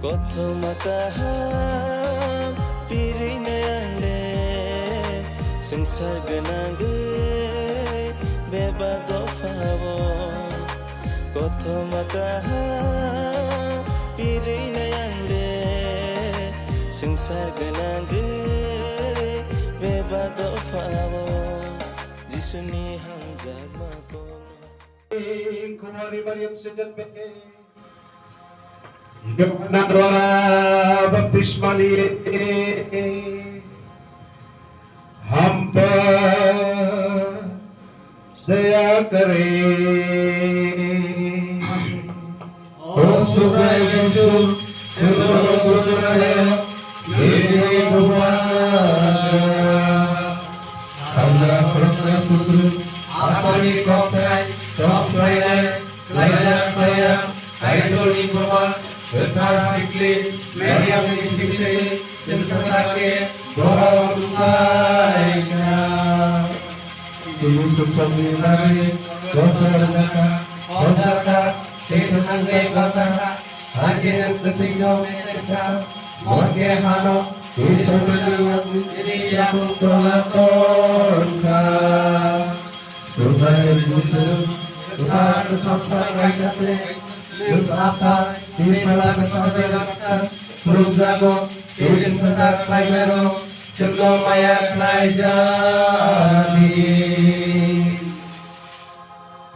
Koto makaham pirine ande sengsar genangge beba dofawo Koto makaham pirine ande sengsar genangge beba dofawo Jisuni hamzat makono कुमारी मरियम से जन्मे यूहन्ना द्वारा बपतिस्मा लिए हम पर दया करे ओ सुबह यीशु ये Allah Yesus apani koprai saya Aidoli Baba Berkasikli Maryam Sikli Sentake Doa Tuhaika Ibu Suksamni Lari Dosa Raka Osaka Ketanange Kata Akhir Ketiga Meseka Morge Hano Isabel Ini yang Tolakonka Subhaya Yesus Tuhan Tuhan Rakyatnya Apa ini malah berkata berjago izin sedar klaimero sebelum maya klajani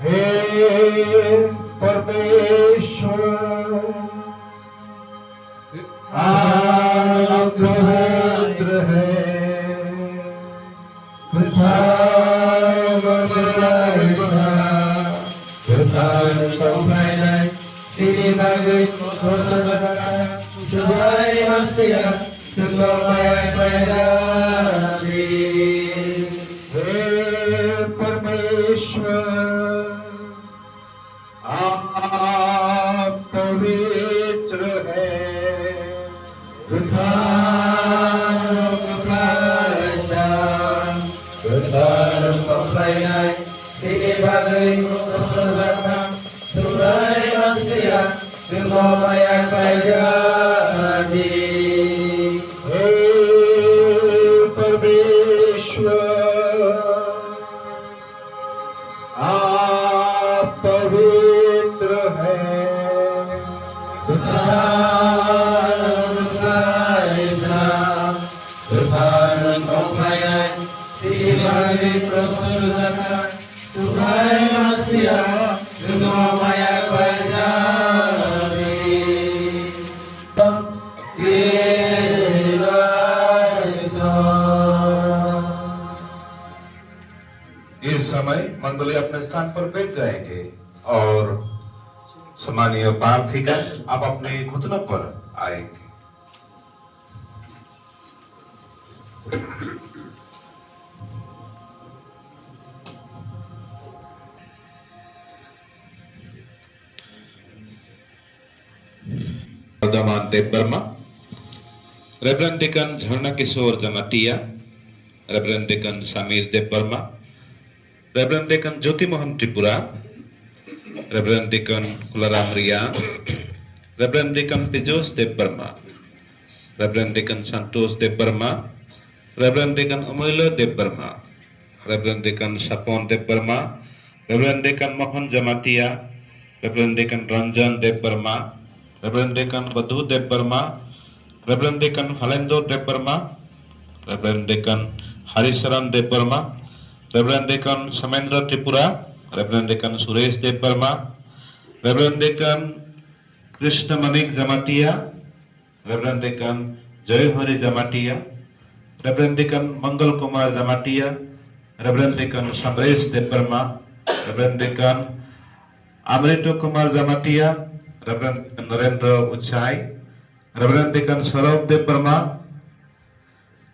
Hey Parmeshwar आप पवित्र है Sini bagi saudara sebagai manusia sebagai pribadi. Hei Parmeshwar, आप पवित्र हैं, Tuhan Maha Tuhan Pembayar. Sini bagi saudara sebagai manusia semua yang terjadi. Hei Parmeshwar, आप पवित्र हैं, Tuhan Maha Tuhan Pembayar. Sebagai saudara sebagai manusia semua yang terjadi. इस समय मंडली अपने स्थान पर बैठ जाएंगे और सम्मानीय प्रार्थिका आप अपने घुटनों पर आएंगे। Vardhaman Dev Varma, reverend deacon Jharna Kishore Jamatia, reverend deacon Samir Dev Varma, reverend deacon Jyoti Mohan Tripura, reverend deacon Kularam Riya, reverend deacon Pijos Dev Varma, reverend deacon Santosh Dev Varma, reverend deacon Amulya Dev Varma, reverend deacon Sapon Dev Varma, reverend deacon Mohan Jamatia, reverend deacon Ranjan Dev Varma, reverend deacon Badhu Dev Varma, reverend deacon Falendo Dev Varma, reverend deacon Harisharan Dev Varma, reverend deacon Samendra Tripura, reverend deacon Suresh Dev Varma, reverend deacon Krishna Manik Jamatia, Reverend Deacon Jayhari Jamatia, Reverend Deacon Mangal Kumar Jamatia, Reverend Deacon Samresh Deparma, Reverend Deacon Amrito Kumar Jamatia, Reverend Narendra Uchai, Reverend Deacon Saurav Deparma,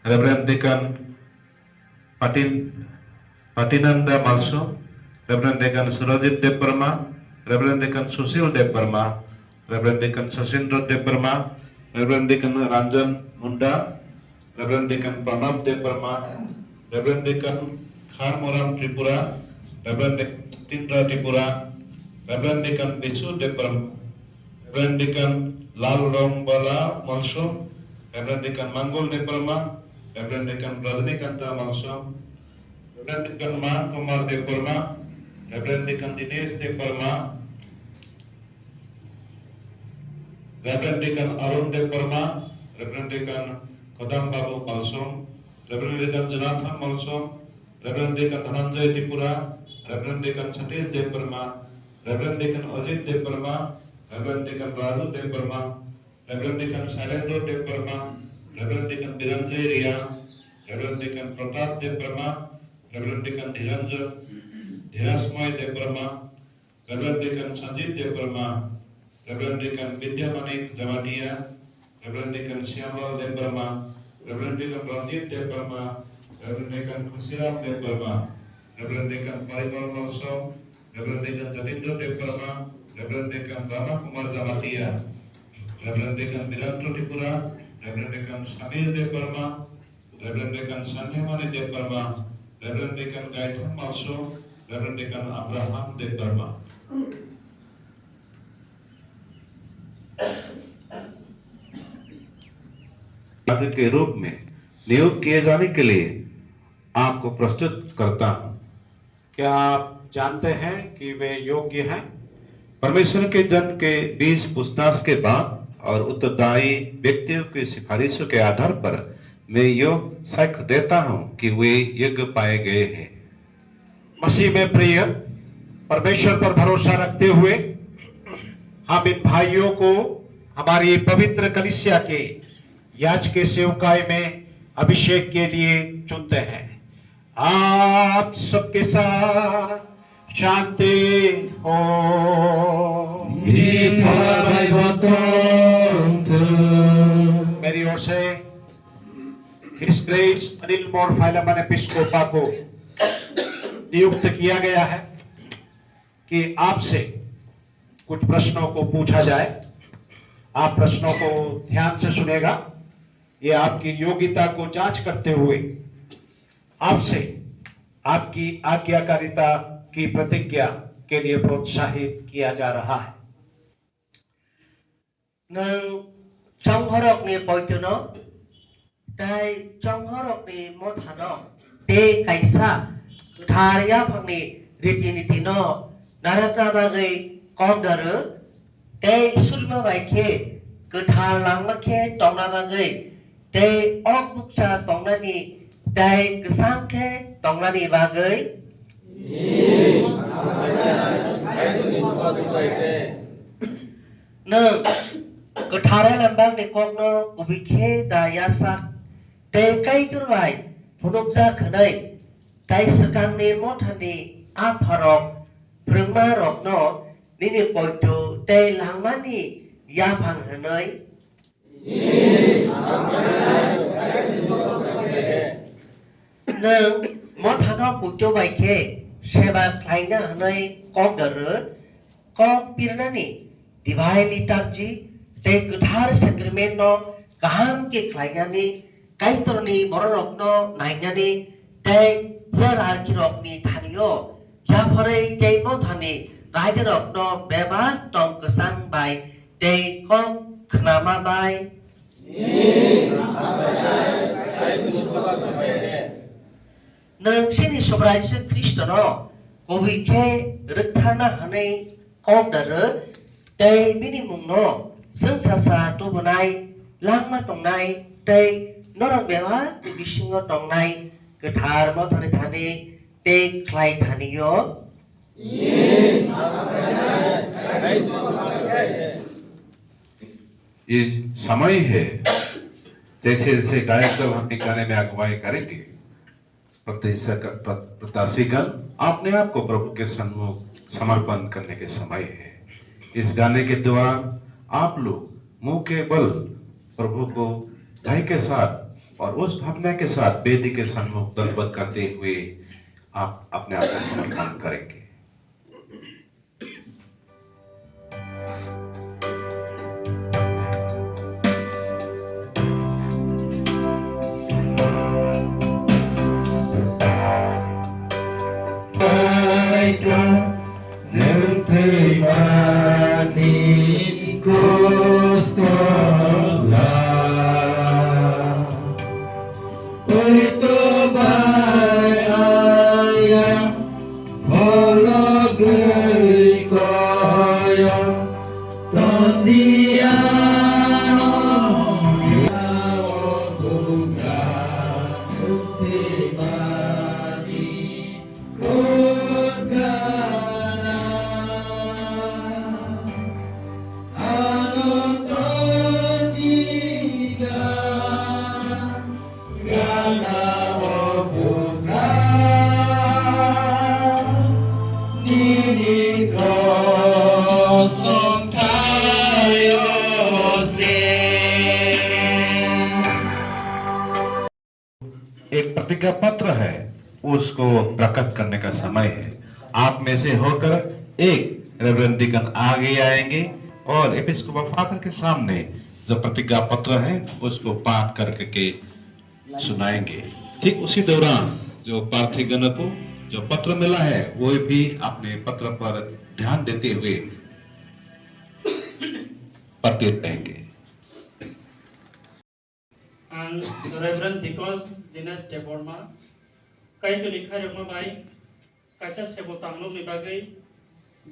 Reverend Deacon Patinanda Malso, Reverend Deacon Surajit Deparma, Reverend Deacon Susil Deparma, Reverend Deacon Sasindra Deparma, Reverend Deacon Ranjan Munda, Reverend Deacon Pranab Deparma, Reverend Deacon Kharmoram Tripura, Reverend Deacon Tindra Tripura, Reverend Deacon Bisu Deparma, Reverend Deacon Lal Rombala Malso, Reverend Deacon Mangol Deparma, Reverend Deacon Rajnikanta Malso, Reverend Deacon Ma Kumar Deparma, Reverend Deacon Dinesh Deparma, Reverend Deacon Arun Deparma, Reverend Deacon Kodam Babu Malsom, Reverend Deacon Jonathan Malsom, Reverend Deacon Dhananjay Tripura, Reverend Deacon Satish Deparma, Reverend Deacon Ajit Deparma, Reverend Deacon Raju Deparma, Reverend Deacon Sailendra Deparma, Reverend Deacon Biranjay Ria, Reverend Deacon Pratap Deparma, Reverend Deacon Dhirasmoy Deparma, Reverend Deacon Sanjit Deparma, Reverend Deacon Vidyamanik Jamatia, Reverend Deacon Syamal Deparma, Reverend Deacon Ranjit Deparma, Reverend Deacon Kusiram Deparma, Reverend Deacon Parimal Malsom, Reverend Deacon Jatindra Deparma, Reverend Deacon Rama Kumar Jamatia, Reverend Deacon Virantro Tripura, Reverend Deacon Samir Deparma, Reverend Deacon Sanyamani Deparma, Reverend Deacon Gaitan Malso, Reverend Deacon Abraham Deparma. के रूप में नियुक्त किए जाने के लिए आपको प्रस्तुत करता हूं। क्या आप जानते हैं कि वे योग्य हैं? परमेश्वर के जन के 20 पूछताछ के बाद और उत्तरदायी व्यक्तियों की सिफारिशों के आधार पर मैं यो साक्ष्य देता हूं कि वे योग्य पाए गए हैं। मसीह में प्रिय, परमेश्वर पर भरोसा रखते हुए हम इन भाइयों को हमारी पवित्र कलीसिया के याजकीय सेवकाई में अभिषेक के लिए चुनते हैं। आप सबके साथ शांति हो। मेरी ओर से हिज ग्रेस अनिल मोर फाइलमन एपिस्कोपा को नियुक्त किया गया है कि आपसे कुछ प्रश्नों को पूछा जाए। आप प्रश्नों को ध्यान से सुनेगा। ये आपकी योग्यता को जांच करते हुए आपसे आपकी आज्ञाकारिता की प्रतिज्ञा के लिए प्रोत्साहित किया जा रहा है। नों 정허럭니 보이드노 대 정허럭니 못하노 대 가이사 धारिया भंगनी रीति-नीतिनो नारकराबागै कमदरो 대 술마 बाइखे गोथार लांमाखे तंनाबागै 대 억북사 तंनानि 대 गोसांखे तंनानि बागै नों गोथारा लंबांनि कमनो उबिखे दायासा 대 काइगुरबाय फुनुकजा खनै दै सेरगांनि मथानि आफारक फोरोंमारकनो निनि पयतु दै लांमानि याफांहोनै नों मथानो पुजो बायखे सेवा खालायनो हानाय कमदरो कम पिरनानि दिभाइ लिटारजि दै गोथार सेक्रेमेन्टनो गाहामके खालायनानि काइतरनि बररकनो नायनानि दै Here arkirokni thanio yaphore tei no thani raiderokno beba tong kesang bai tei kong khnama bai nang sini sobrai se Kristono kobike rithana hanai kong daro tei minimumno sengsasa tu bunai langma tongnai tei norok beba bisingo tongnai गोथार मथानि थानि टे ख्लाय थानियो ये समय है, जैसे जैसे गायक दल हम गाने में अगुवाई करेंगे, प्रत्याशीगण अपने आप को प्रभु के सन्मुख समर्पण करने के समय है। इस गाने के दौरान आप लोग मुंह के बल प्रभु को भय के साथ और उस भावना के साथ वेदी के सन्मुख दंडवत करते हुए आप अपने आप को समर्पण करेंगे। एक प्रतिज्ञा पत्र है, उसको प्रकट करने का समय है। आप में से होकर एक रेवरेंड डीकन आगे आएंगे और एपिस्कोपल फादर के सामने जो प्रतिज्ञा पत्र है उसको पाठ करके सुनाएंगे। ठीक उसी दौरान जो प्रार्थीगण को जो पत्र मिला है वो भी अपने पत्र पर ध्यान देते हुए पढ़ते रहेंगे। Ang Reverend Deacon Dinas Deborma, kay tulikha roma bai, kaisa sebo tanglo ni bagai,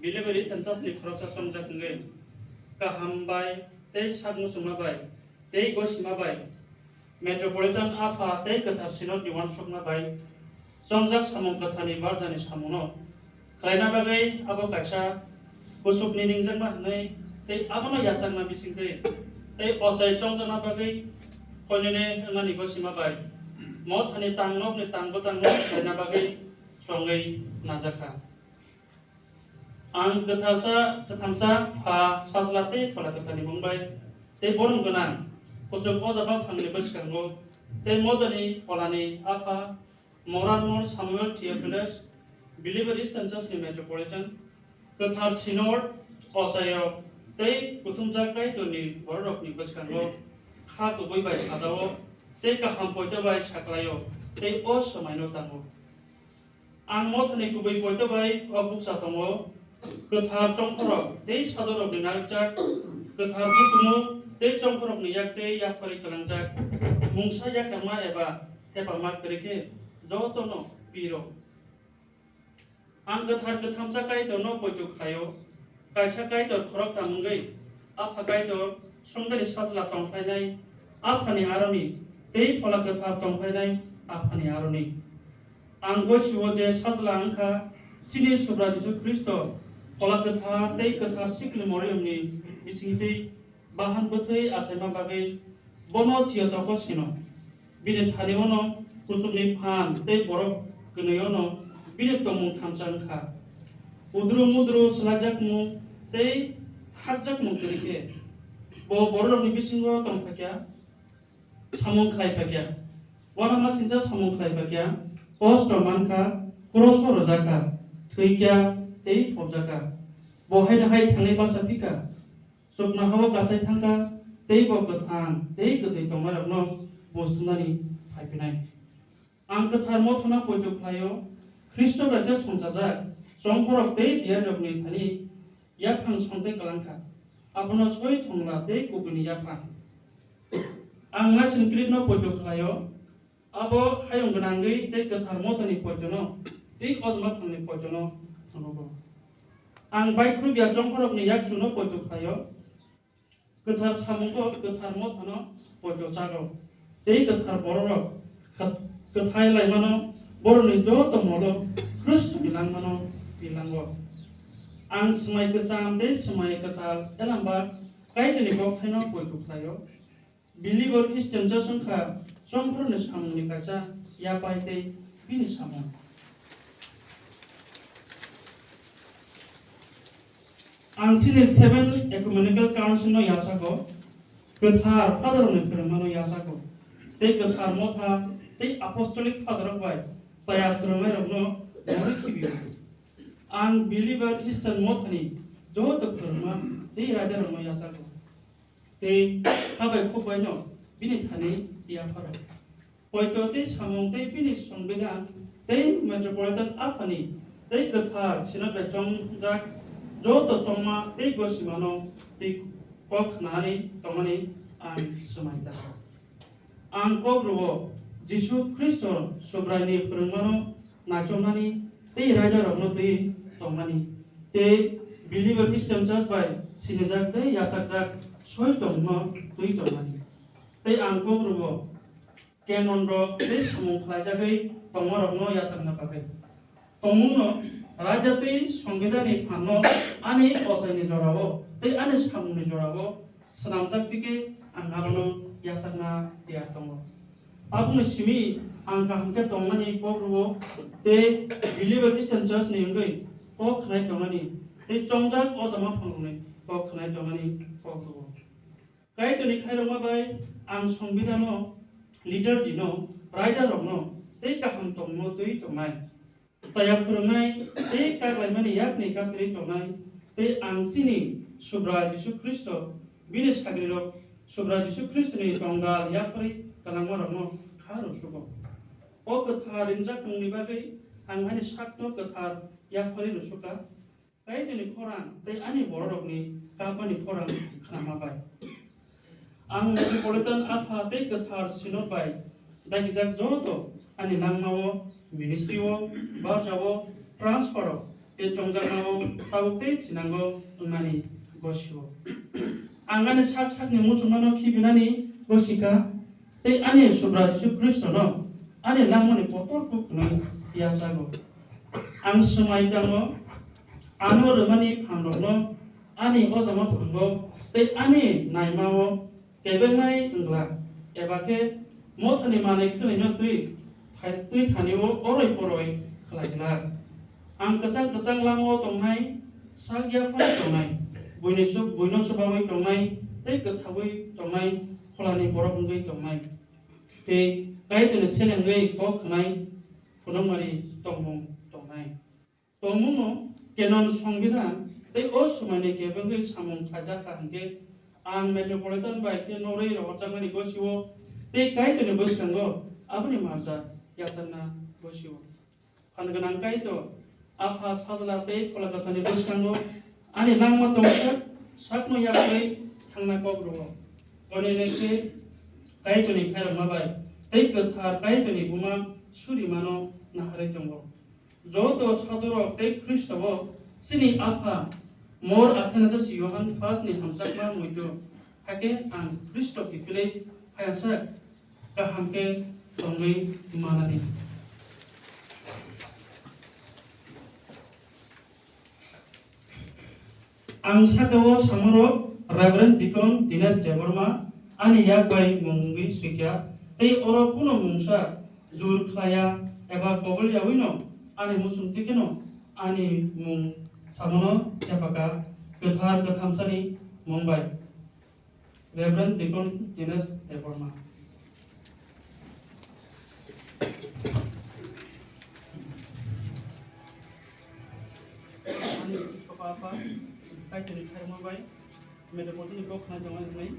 bileberi tensas ni khoroksa somjak nge, kaham bai, tei sabnu suma bai, tei gosima bai, Metropolitan Afa tei kathar sinod diwan sokna bai, somjak samung kathani barjani samuno, kaina bagai abo kaisa kusuk ni ningjak ma hanai, tei abono yasak na bisingte, tei osai songjana bagai, Konine ngani gosima bai, mot hani tangnok ni tangbo kaina bagai songai najaka. Ang kethamsa pha saslate phala kathani mungbai, te borong gonan, kusuk ojaba phangni boskango, te modani phalani afa Moranmore Samuel Theophilus, Believer Eastern Church ni Metropolitan, Kathar Synod osayo, te kutumjakai to ni borok ni boskango, खा तो कोई by खादाओ ते का हम पोइतो by छकलायो ते ओ समायनो तांगो आं मोथने कुबै पोइतो by अबुक सातंगो कथार चंखरक ते सादरक निनारजाक कथार बुकुमु ते चंखरक नियाक ते याफारि कलांजाक मुंसा याकमा एबा तेपामा करिके जतनो पिरो आं कथार कथामसा काइतनो पोइतो खायो काइसा काइतो खरक तामुंगै आफा काइतो Sungdari sasla tongkainai, afani aroni, tei phala katha tongkainai, afani aroni. Anggo siwoje sasla angka, sini subra Yesus Kristo, phala katha tei katha sikli moriumni, bisingtei bahan bethei asema bagai, bono tiotoko sino. Bini thanimono, kusumni phan tei borok gnoyono, bini tomung thamsangka. Udru mudru slajakmu tei hakjakmu kerike. Bo borok ni bisingo tongpakya samung khai pakya wana masinja samung khai pakya post manka kroso rojaka thuikya tei phobjaka bo hai thangai basapika sukna hawo kasai thangka tei bo kathang tei kathai tongmarapno bostunani phaipinai ang kathar mothona poito khlayo Kristo baka sonjajak songkorok tei diarokni thani yaphang sonjai kalangka Apno soi thongla tei kubuni yapan. Ang masin kritno pojo khlayo, abo hayong ganangai tei kathar motani pojono, tei ozma thangni pojono thonobo. Ang bai krubya jongkorok ni yak suno pojo khlayo, kathar samungko kathar motano pojo chago, tei kathar bororok kathai laimano boroni jo tomolo Kristo bilangmano bilango. Ang semai kesam deh semai ketal dalam bar kaitoni kok thaino poiku khlaio believer Christian jasungkha chongphorni samungni kaisa yapaitei bini samung ang sini 7 ecumenical council no yasago gothar father ni phirmano yasago tei gothar motha tei apostolic father bai saya phirmai rokno mori khibiyo ang believer Christian mothani jo to phirma tei raja rokno yasago tei khabai khobai no bini thani yafaro poito tei samung tei bini songbeda tei metropolitan afani tei gothar sinat jongjak जो तो चौमा ते गोसिमानो ते Coke नारी तमनी आं समायता आं कोग्रुवो जिसु Christ सोब्रायनि फोरोंमानो नाचमनानि ते राजा रगनो ते तमनानि ते बिलिभार क्रिस्टियान चार्च बाय सिनेजाक ते यासाकजाक सय तमनो दुइ तमनानि ते आं कोग्रुवो केनन रो ते समु खलायजागै तमो रगनो यासाकना बागै तमुनो राजाते संविधानी फानो आने असैनि जरावो ते आने सामुनि जरावो सनामजाक पिके आंगारनो यासाकना तिया तंगो आबुनि सिमि आंका हमके तंगमानि पग्रुवो ते बिलिभार क्रिस्टियान चार्च नि उंगै प खनाय तंगमानि ते चंगजाक अजमा फांगुनि प खनाय तंगमानि पग्रुवो कायतनि खायरमा बाय आं संविधानो लिडार दिनो राइडार रगनो ते काहाम तंगमो तुइ तंगनाय saya फोरोंनाय ते काग्लायमानि याकनि कात्रि तंनाय ते आंसिनि सुब्रा जिसु ख्रिस्ट बिनि साग्रिरक सुब्रा जिसु ख्रिस्टनि तंगाल याफरि कालांगरनो खारो सुगो ओ गोथार रिंजाखंनि बागै आंहानि साक्नो गोथार याफरि रुसुका कायदिनि खरां ते आनि बररकनि कापानि खरां खानामाबाय आं मेट्रोपलिटन आफा ते गोथार सिनद बाय दागिजाक जतो आनि नांमावो मिनिस्ट्रिओ बारजावो ट्रान्सफारो ते चंजानावो तावते थिनांगो उन्नानि गसिवो आंगानि साक साकनि मुसलमानो खिबिनानि गसिका ते आनि सुब्रा जिसु ख्रिस्टनो आनि नांमनि पतर कुकनो यासागो आं समायदांगो आनो रमानि फांदनो आनि अजमा फांगो ते आनि नायमावो केबेंनाय इंग्ला एबाके मथानि माने खैनो तुइ थानिवो अरय परय खलायला आं कसां कसां लांगो तंनाय साग्या फाय तंनाय बयनो सबावै तंनाय ते गथावै तंनाय खलानि बरफ उंगै तंनाय ते कायतनि सेलेंगै खखनाय फुनमारि तंमुं तंनाय तंमुंनो केनन संविधान ते ओ समायनि केबंगै सामुं खाजा काहंगे आं मेट्रोपलिटन बायके नरै रहरजामानि गसिवो ते कायतनि बसखांगो आबनि मारजा यासना गसिवो फानगोनां कायतो आफा साजला ते फलागतानि बसखांगो आनि नांमा तंखा साकनो याखै थांना कग्रुवो गनेनेके कायतनि खायरमाबाय ते गोथार कायतनि गुमा सुरिमानो नाहारै दंगो जतो सादरक ते ख्रिस्टवो सिनि आफा मोर आथेनासि योहान फासनि हामसाकमा मुइदु हाके आं ख्रिस्ट पिपिले फायासा काहामके तंगै मानानि आं साकावो सामरो रेवरेंड डिकन दिनेश देबरमा आनि याकबाय मुंगै सुइक्या ते अरो कुनो मुंसा जुर खलाया एबा कबल यावैनो आनि मुसुमतिकेनो आनि मुं सामनो यापाका गोथार गोथामसानि मुंबाय reverend deacon Dinesh Debbarma Papa, I can tell my way. Made a body go kind of way.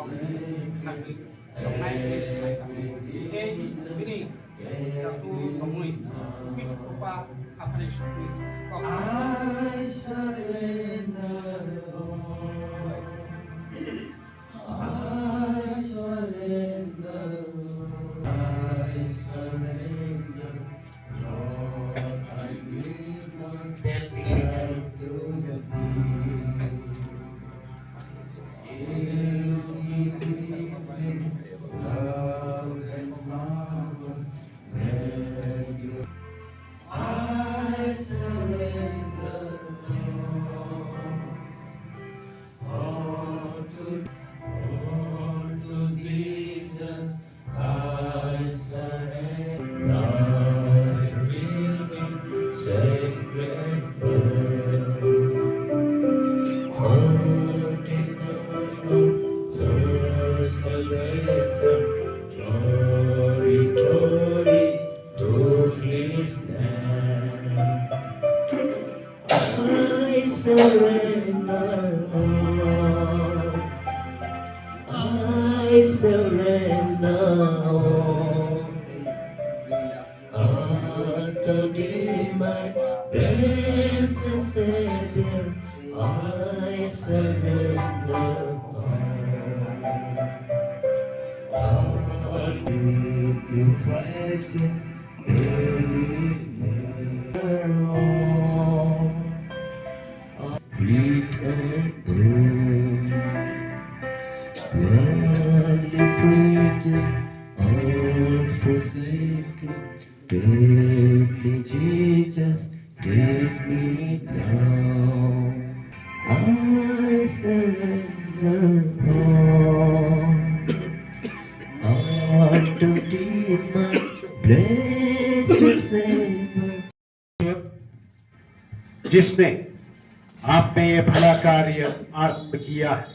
I surrender all. I surrender all. To thee, my blessed Savior, I surrender all. All your presence, Sweet and blue, worldly preachers, all forsaken. Take me, Jesus, take me down. I surrender all unto thee, my blessed Savior. जिसने आप में ये भला कार्य आरंभ किया है,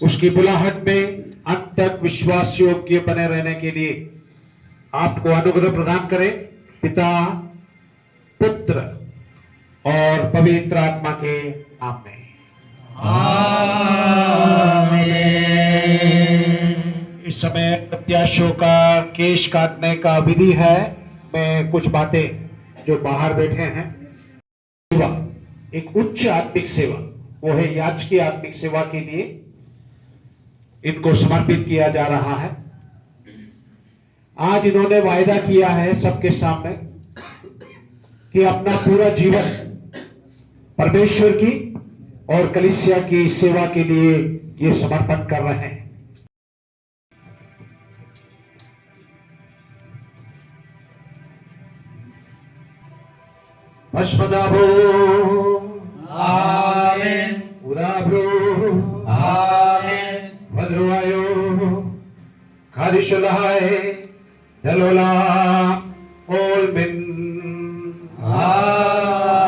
उसकी बुलाहट में अंत तक विश्वास योग्य बने रहने के लिए आपको अनुग्रह प्रदान करे। पिता, पुत्र और पवित्र आत्मा के नाम में इस समय प्रत्याशियों का केश काटने का विधि है। मैं कुछ बातें जो बाहर बैठे हैं, एक उच्च आत्मिक सेवा, वो है याजकीय आत्मिक सेवा के लिए इनको समर्पित किया जा रहा है। आज इन्होंने वायदा किया है सबके सामने कि अपना पूरा जीवन परमेश्वर की और कलीसिया की सेवा के लिए ये समर्पण कर रहे हैं। भस्मदाभो आमेन, उदाभ्रो आमेन, भद्रवायो खादिशलाय दलोला ओलमिन आमेन।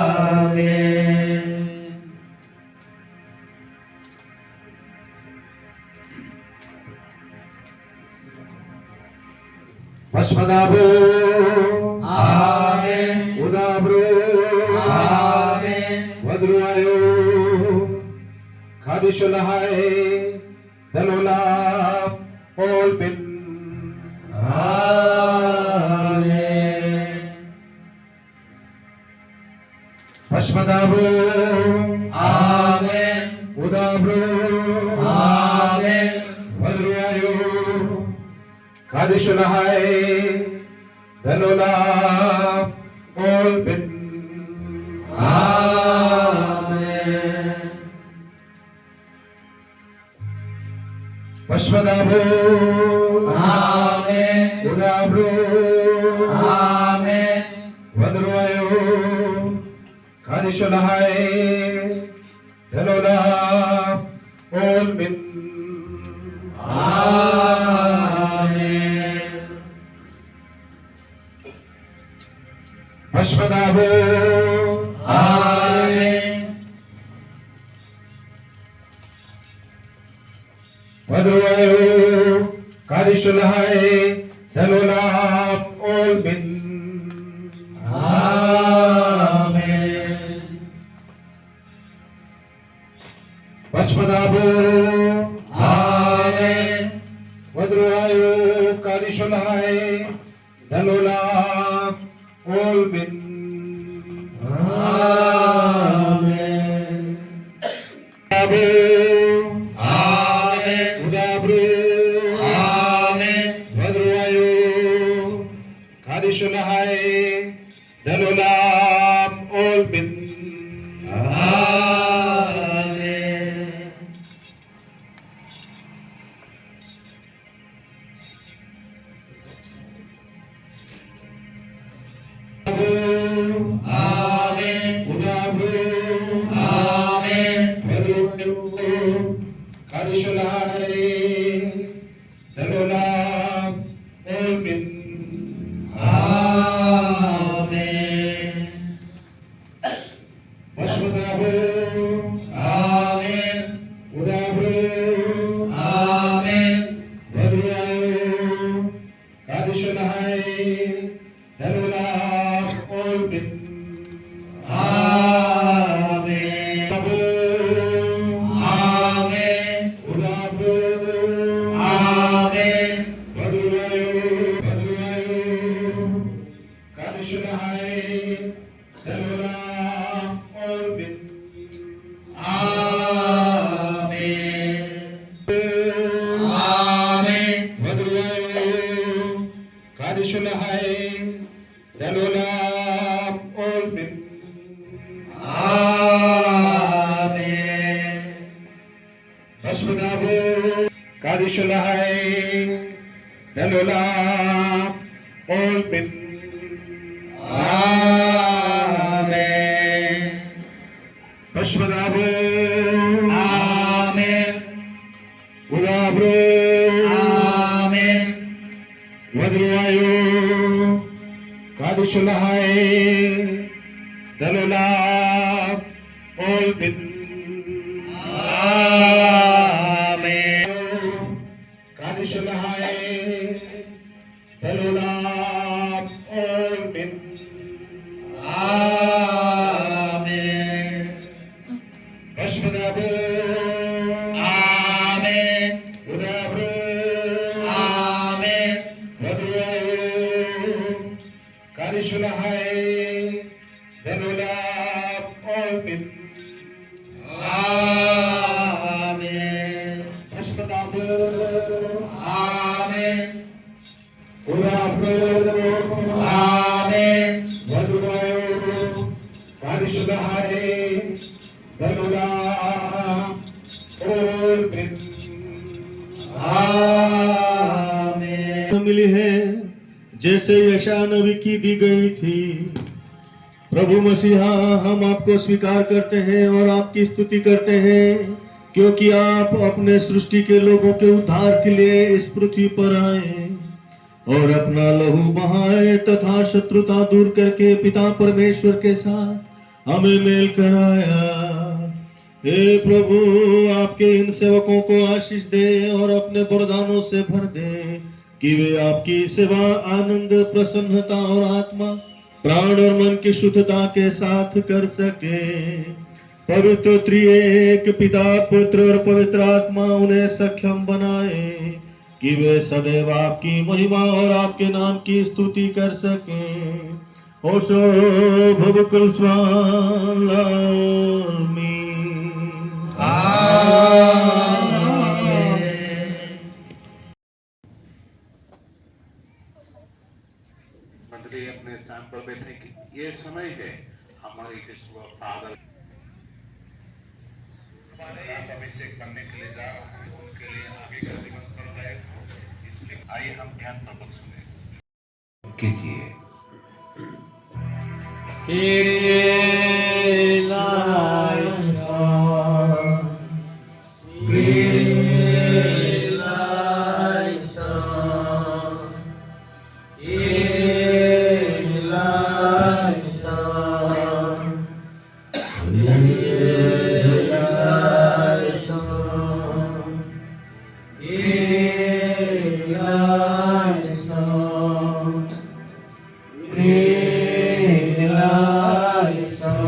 भस्मदाभो आमेन, उदाभ्रो आमेन, भद्रवायो खादिशलाय दलोला ओलमिन आमेन। भस्मदाभो आमेन, उदाभ्रो आमेन, भद्रवायो खादिशलाय दलोला ओलमिन आमेन। भस्मदाभो आमेन, उदाभ्रो आमेन, भद्रवायो खादिशलाय दलोला ओलमिन आमेन। भस्मदाभो आमेन, भद्रवायो खादिशलाय दलोला ओलमिन आमेन। भस्मदाभो आमेन, Vadruayo Kadishulai Dalula Olbin. Amen. Abu Amen. Udabru Amen. Vadruayo Kadishulai Dalula Olbin. Amen. Amen. Udabru Amen. Vadruayo Kadishulai Dalula Olbin. Amen. Vashvadahu Amen. Udabru Amen. Vadruayo Kadishulai Dalula Olbin. Amen. Amen. Udabru Amen. Vadruayo Kadishulai Dalula Olbin. Amen. Amen. Vadruayo Kadishulai Dalula Olbin. Amen. Vashvadahu Kadishulai Dalula Olbin. Amen. Vashvadahu Amen. Udabru Amen. Vadruayo Kadishulai Dalula Olbin. Amen. Kadishulai Dalula Olbin. Amen. Vashvadahu Amen. Udabru Amen. Vadruayo Kadishulai Dalula Olbin. Amen. Vashvadahu Amen. Udabru Amen. Vadruayo Kadishulai Dalula Olbin. Amen. मिली है जैसे यशा नबी की दी गई थी। प्रभु मसीहा, हम आपको स्वीकार करते हैं और आपकी स्तुति करते हैं, क्योंकि आप अपने सृष्टि के लोगों के उद्धार के लिए इस पृथ्वी पर आए और अपना लहू बहाए तथा शत्रुता दूर करके पिता परमेश्वर के साथ हमें मेल कराया। हे प्रभु, आपके इन सेवकों को आशीष दे और अपने वरदानों से भर दे कि वे आपकी सेवा आनंद, प्रसन्नता और आत्मा, प्राण और मन की शुद्धता के साथ कर सके। पवित्र त्रिएक पिता, पुत्र और पवित्र आत्मा उन्हें सक्षम बनाए कि वे सदैव आपकी महिमा और आपके नाम की स्तुति कर सके। ओशो भवकुल स्वामी। मंडली अपने स्थान पर बैठे कि ये समय है हमारी फादर अभिषेक करने के लिए जा रहा है, उनके लिए आगे का निमंत्रण कर रहे हैं। इसलिए आइए हम ध्यान पूर्वक सुने कीजिए। Son.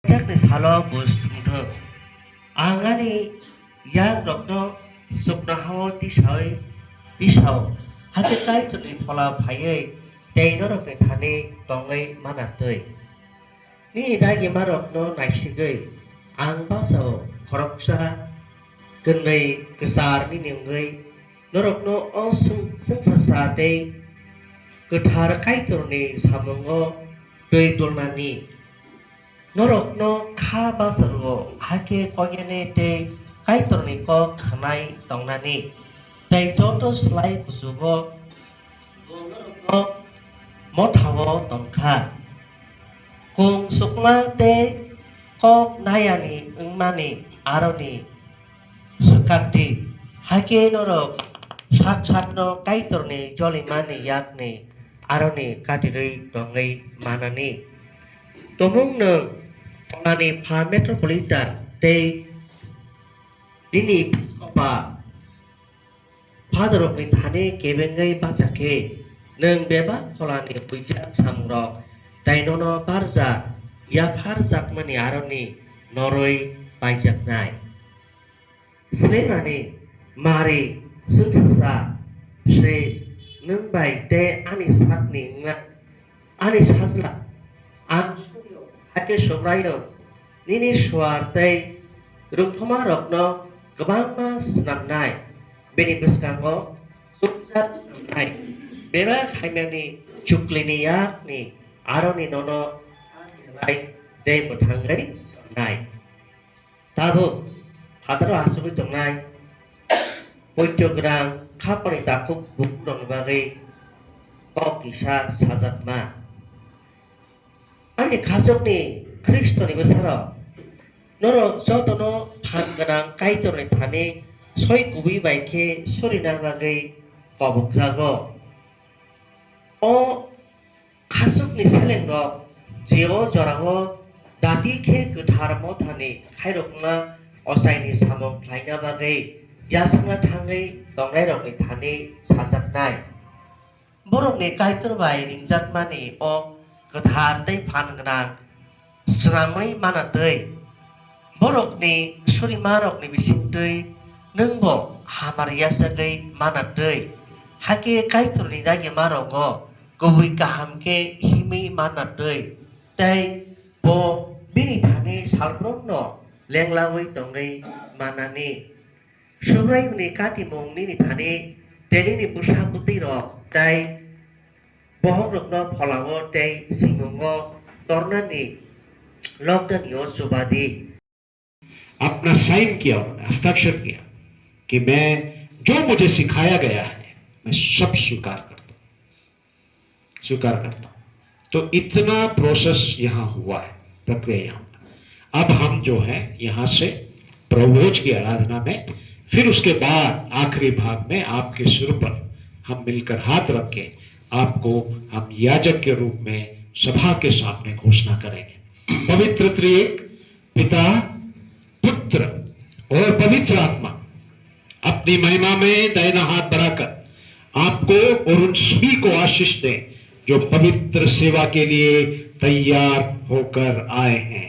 Takne salo bus tungtho. Angani yang rokno sukna hawo tisau. Hati kai tuni thola phaiye teino rokne thane tongai manatoi. Ni dagi marokno naisigai ang basao horoksa kenai kesar ni nenggai norokno o sungsasa dei gothar kai turni samongo dei dolnani norokno kha basargo hake koyene te kai turni ko khanai tongnani tei joto slai kusugo norokno mothawo tongkha kung sukma te kok nayani ungmani aroni sukakti hake norok sak kaitorni jolimani yakni aroni katirui tongai manani tomung nung tonani pa metropolitan te dini piskopa padorok ni thane kebengai bachake nung beba kolani pujak samrok dainono barja ya farjak mani aroni noroi pajak nai Slemani mari sunsasa se nungbai te ani sakni nga ani sasla an hake sobrayo nini swar te rungthoma rokno gabangma snamnai beni beskango sukjat snamnai beba khaimani chuklini yakni aroni nono nai de muthangai nai tabo hadaro asubi tongnai poitograng khapani takuk bukron bagai kok kisah sajatma ani khasokni kristoni besaro noro jotono phanganang kaitorni thani soi kubi baike sorina bagai pabukjago o khasukni selengrok jeo jorango dati khe gothar mothani khairokma osaini samong khlaina bagai yasangna thangai tongnai thani sajaknai borokni kaitor bai ringjatmani o gothar tei phangnang sramai manatei borokni surimarokni bisingtui nungbo hamariya sagai manatei hake kaitorni dagi marogo gubui kahamke himi manatei tei bo bini thani salbrokno lenglawi tongai manani subraimni katimongni ni thani tenini pusakuti rok tei bohogrokno pholao tei simongo tornani lockdown subadi अपना sign किया, उन्होंने हस्ताक्षर किया कि मैं जो मुझे सिखाया गया है मैं सब स्वीकार करता हूं। तो इतना प्रोसेस यहाँ हुआ है, प्रक्रिया यहाँ। अब हम जो है यहाँ से प्रभुभोज की आराधना में, फिर उसके बाद आखिरी भाग में आपके सिर पर हम मिलकर हाथ रख के आपको हम याजक के रूप में सभा के सामने घोषणा करेंगे। पवित्र त्रिएक पिता, पुत्र और पवित्र आत्मा अपनी महिमा में दाहिना हाथ बढ़ाकर आपको और उन सभी को आशीष दें जो पवित्र सेवा के लिए तैयार होकर आए हैं।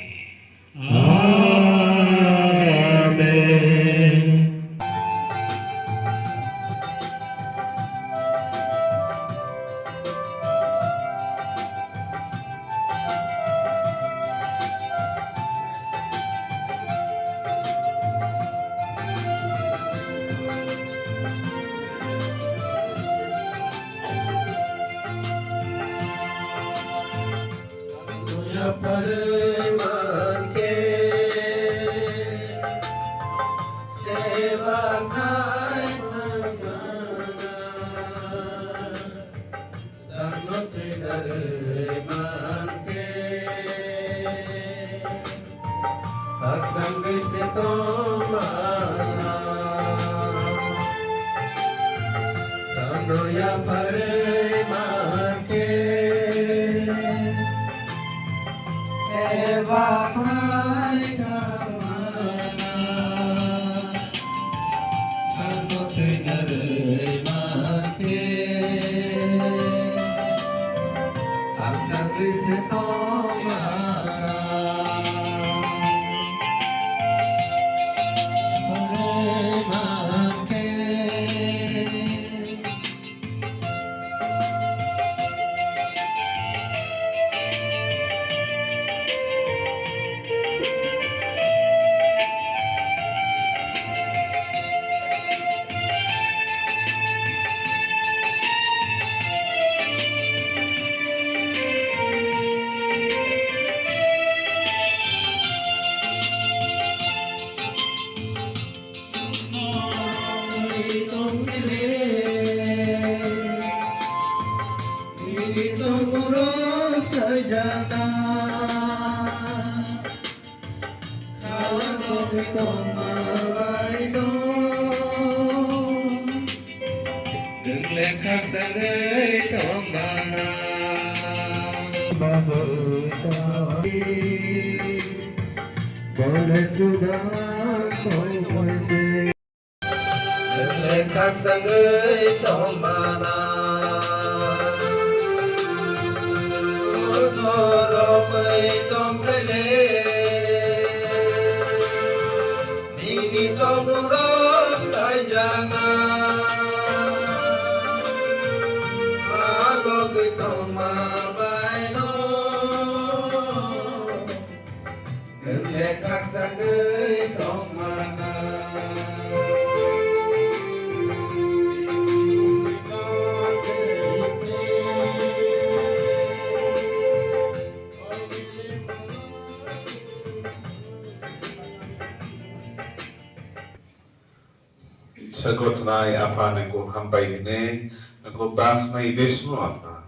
Sagot nai apa nengko hampai ini nengko bak nai besmu apa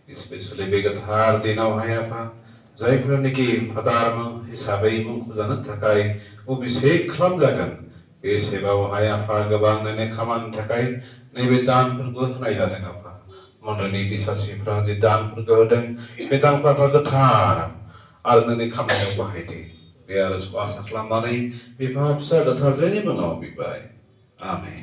especially begat har dinau hai apa zaipur niki phadarma hisabai mu kujanat thakai u bisek khlam jagan बे सेबायावहाय आफा गोबां नोंनि खामानिनि थाखाय नैबे दानफोरखौ होनाय जादों आफा मण्डलनि बिसासिफ्रा जे दानफोरखौ होदों बे दानखौ आफा गोथार आरो नोंनि खामानियाव बाहायदो बे आर'जखौ आसा खालामनानै बिफा फिसा गोथारजोंनि मुङाव बिबाय आमेन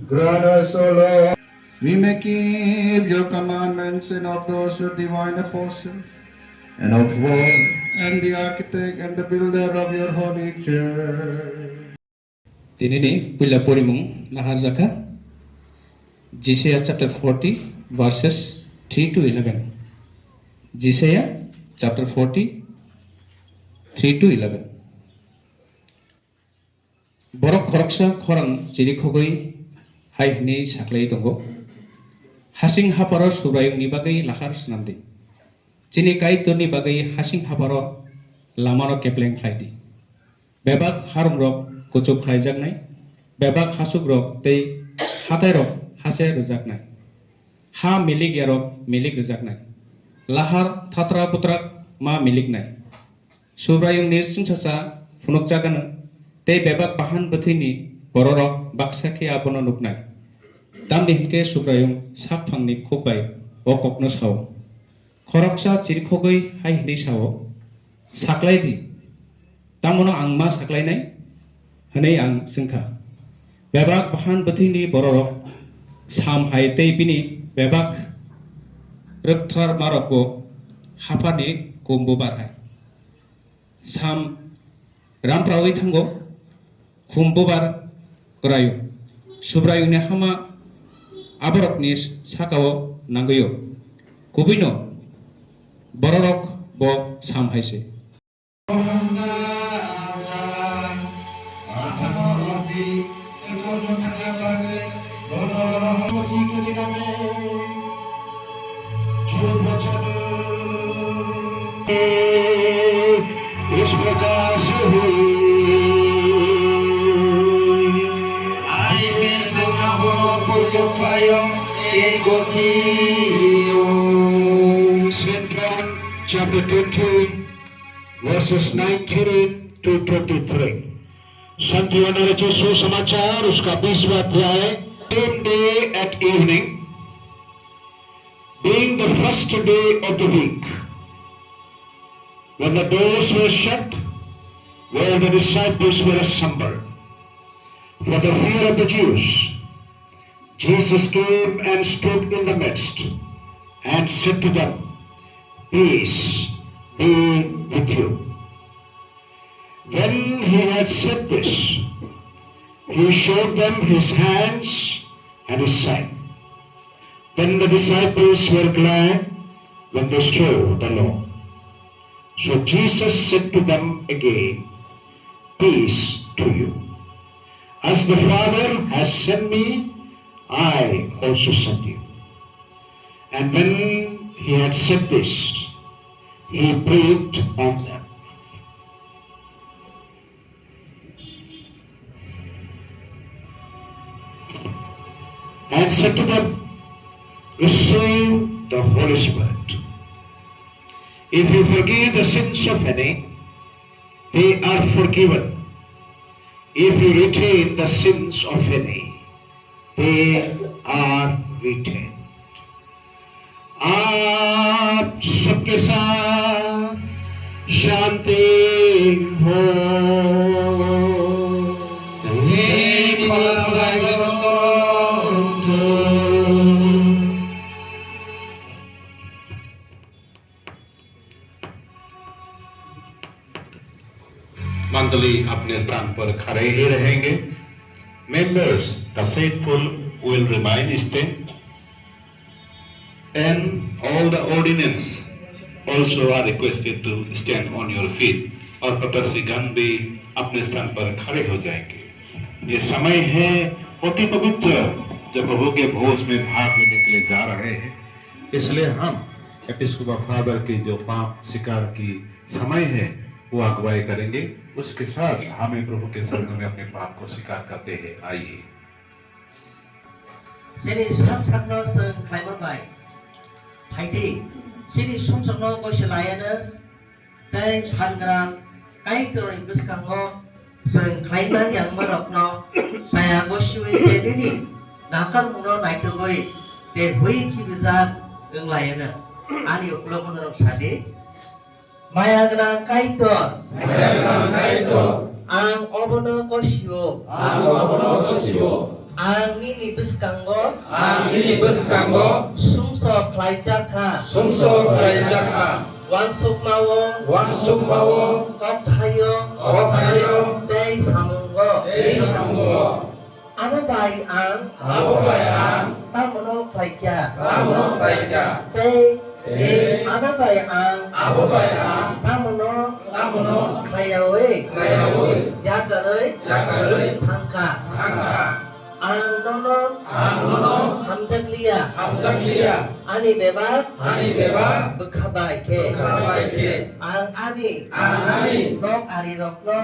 Grant us, O Lord, we may keep your commandments and of those your divine apostles, and of God and the architect and the builder of your holy church. Tinini pula porimung naharjaka Isaiah chapter 40 verses 3 to 11. Isaiah chapter 40 3 to 11. Borok khoroksa khorang chiri khogoi haihni saklai tongo hasing haparo subrayung ni bagai lahar snamdi chini kai turni bagai hasing haparo lamaro kepleng khlaidi bebak harum rok kuchuk khlaijaknai bebak hasuk rok tei hatai rok hase rujaknai ha milik yarok milik rujaknai lahar thatra putrak ma miliknai subrayung ni singsa phunukjagana tei bebak bahan bethini bororok baksaki abono nuknai tamni hinke subrayung sakphangni khukbai okokno sao khoroksa chirkhogoi haihni sao saklaidi tamono angma saklainai hanei ang singkha bebak bahan bethini bororok sam hai tei bini bebak rukthar maroko hapani kombo barhai sam ramprawi thango khumbobar korayo subrayungni hama aborokni sakao nangoyo kubino bororok bo samhaise इस प्रकार से हुई St. John chapter 20 verses 19 to 23. संत यूहन्ना रचित सुसमाचार उसका 20वां अध्याय. Same day at evening, being the first day of the week, when the doors were shut, where the disciples were assembled, for the fear of the Jews, Jesus came and stood in the midst and said to them, Peace be with you. When he had said this, he showed them his hands and his side. Then the disciples were glad when they saw the Lord. So Jesus said to them again, Peace to you. As the Father has sent me, I also sent you. And when he had said this, he breathed on them. And said to them, Receive the Holy Spirit. If you forgive the sins of any, they are forgiven. If you retain the sins of any, they are retained. आप सबके साथ शांति हो. मंडली अपने स्थान पर खड़े ही रहेंगे. Members, the faithful will remain standing, and all the ordinance also are requested to stand on your feet. और प्रदर्शिगण भी अपने स्थान पर खड़े हो जाएंगे. ये समय है अति पवित्र जब प्रभु के भोज में भाग लेने के लिए जा रहे हैं. इसलिए हम एपिस्कोपल फादर की जो पाप स्वीकार की समय है वो अगुवाई करेंगे. उसके साथ हमें प्रभु के सामने में अपने पाप को स्वीकार करते हैं. आइए. Sini samsakno seng klaiman bai. Thaidi sini sumsakno ko selayana tei thangram kai toring kuskango जों खायमान yang marokno saya gosui dedini nakar muno naitogoi te hui kibizat englayana ani uklopon rong sadi mayagna kaitor ang obono kosio ang nini beskango sumso klaijaka Wang sukmawo Kothayo Tei samunggo Ano bai ang Tamono klaija Tei Ano bai ang Tamono klayawe Yakarei Tangka Ang nono hamzakliya ani bebab bekhabai ke ang ani nok ari rokno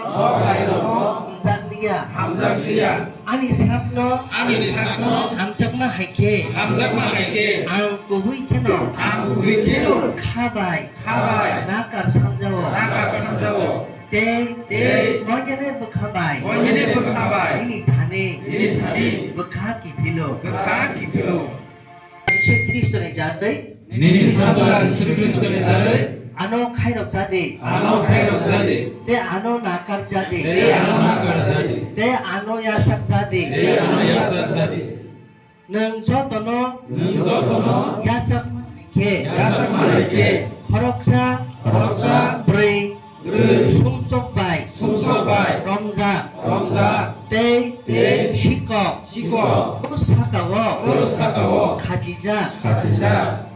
hamzakliya ani sapno hamzakma haike ang kuhui cheno khabai nakar samjawo te monyane bekhabai ini thane bekha ki philo Yesus Kristus ne jadai ano khairok jade te ano nakar jade te ano yasak jade nang jotono yasak ke khoroksa bre sumsok bai romza te shiko sakawo khajija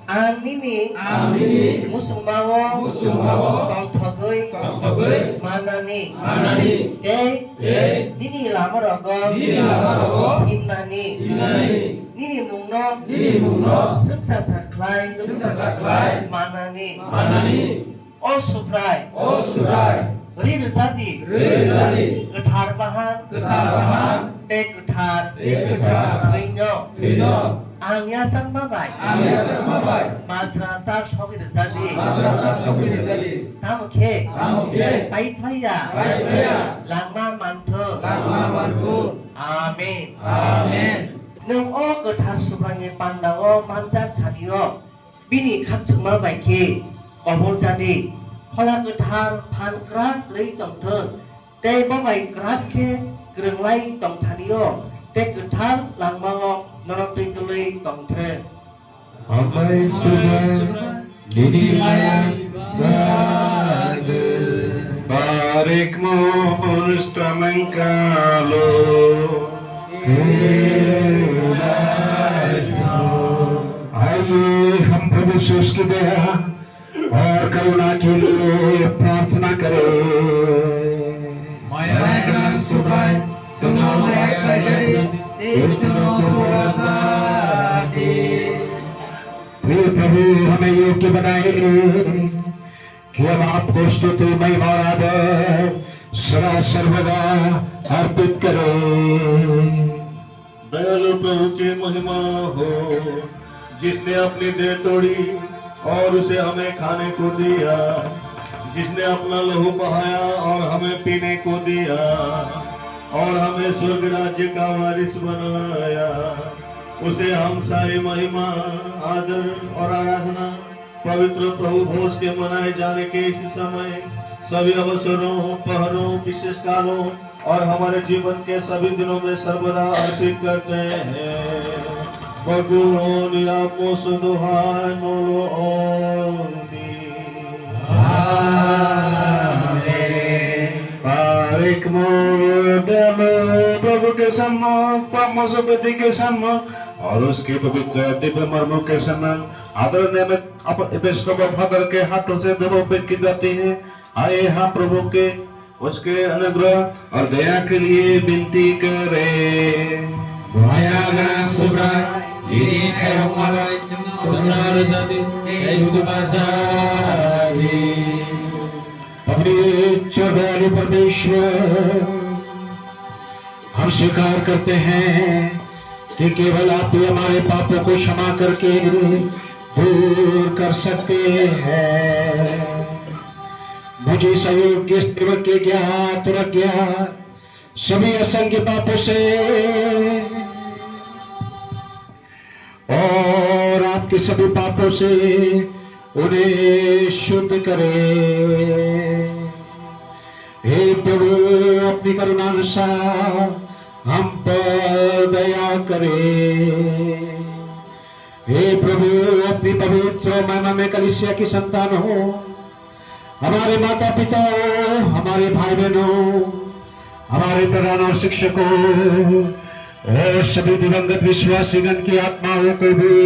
ang nini musungbawo tongthogoi manani te nini lamarogo himnani nini mungno sungsa saklai manani O suprai Rir zadi Getar bahan Te getar Tuinyo Ang yasak mabai Mazratar shogir zadi Tamu ke Pai playa Langma mantu Amin Nung o getar suprangi pandawo manjat thaniyo Bini khatung mabai ke Obol jadi, kalau ketar pankrat lei tongter, te babai krat ke gerenglai tong thanio, te ketar langmao norotui tulei tongter. Amai sudah didi layang bade barik mustamengkalo आइए हम प्रभु यीशु की दया और करुणा के लिए प्रार्थना करें प्रभु हमें योग्य बनाए कि हम आपको स्तुति महिमा और आदर सदा सर्वदा अर्पित करें। दयालु प्रभु की महिमा हो जिसने अपनी देह तोड़ी और उसे हमें खाने को दिया, जिसने अपना लहू बहाया और हमें पीने को दिया और हमें स्वर्ग राज्य का वारिस बनाया, उसे हम सारी महिमा आदर और आराधना पवित्र प्रभु भोज के मनाए जाने के इस समय सभी अवसरों पहरों विशेष कालों और हमारे जीवन के सभी दिनों में सर्वदा अर्पित करते हैं। Baguloni aposuduhan mulu oni. Amen. Barik मुर्दम प्रभु के सम्मुख पद्मसुपति के सम्मुख और उसके पवित्र दिव्य मर्मों के सम्मुख आदरणीय एपिस्कोप फादर के हाथों से देवोपीत की जाती है। आइए हम प्रभु के उसके अनुग्रह और दया के लिए विनती करें। Ini kerong malai senar zati Yesus bazari पवित्र दयालु परमेश्वर हम स्वीकार करते हैं कि केवल आप ही हमारे पापों को क्षमा करके दूर कर सकते हैं। मुझे सहयोग के सेवक के ज्ञात और अज्ञात सभी असंख्य पापों से और आपके सभी पापों से उन्हें शुद्ध करे। हे प्रभु, अपनी करुणानुसार हम पर दया करे। हे प्रभु, अपनी पवित्र महिमा में कलीसिया की संतान हो, हमारे माता पिता हो, हमारे भाई बहनों, हमारे प्रधान और शिक्षकों और सभी दिवंगत विश्वासीगण की आत्माओं को भी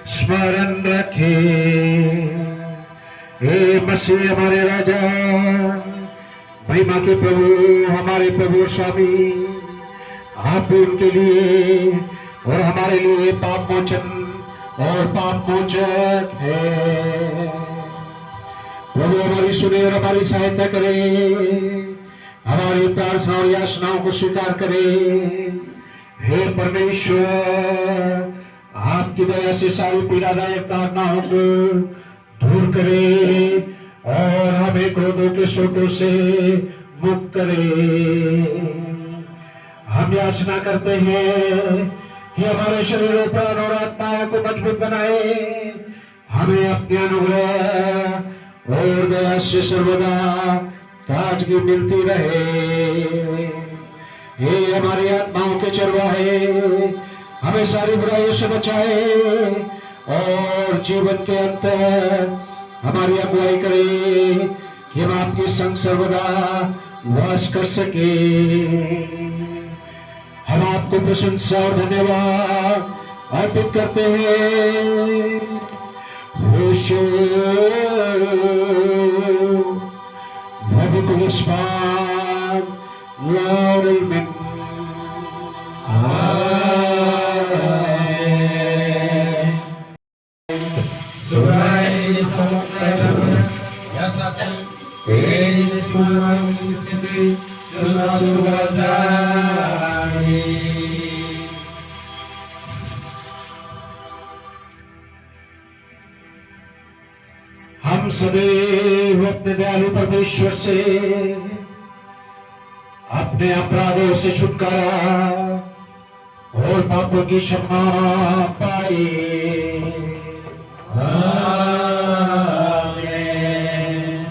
स्मरण रखे। हे मसीह हमारे राजा, महिमा के प्रभु, हमारे प्रभु स्वामी, आप भी उनके लिए और हमारे लिए पाप मोचन और पाप मोचक है। प्रभु हमारी सुने और हमारी सहायता करे, हमारी प्रार्थना और याचनाओं को स्वीकार करे। हे परमेश्वर, आपकी दया से सारी पीड़ादायक ताड़नाओं को दूर करे और हमें क्रोधों के सोटों से मुक्त करे। हम याचना करते हैं कि हमारे शरीरों, प्राण और आत्माओं को मजबूत बनाए, हमें अपने अनुग्रह और दया से सर्वदा ताजगी मिलती रहे। हे हमारी आत्माओं के चरवाहे, हमें सारी बुराइयों से बचाए और जीवन के अंत हमारी अगुवाई करे कि हम आपके संग सर्वदा वास कर सके। हम आपको प्रशंसा और धन्यवाद अर्पित करते हैं। हम सदैव अपने दयालु परमेश्वर से अपने अपराधों से छुटकारा और पापों की क्षमा पाए।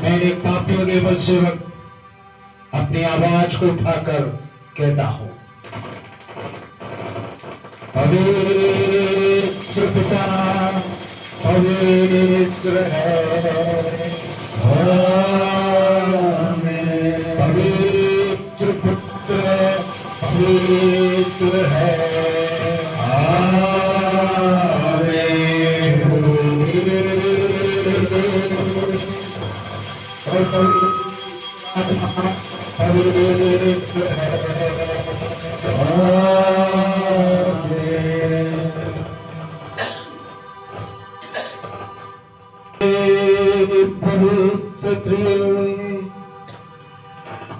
मैं एक पापी और निर्बल सेवक अपनी आवाज को उठाकर कहता हूं, पवित्र पिता पवित्र है, पवित्र पुत्र पवित्र है।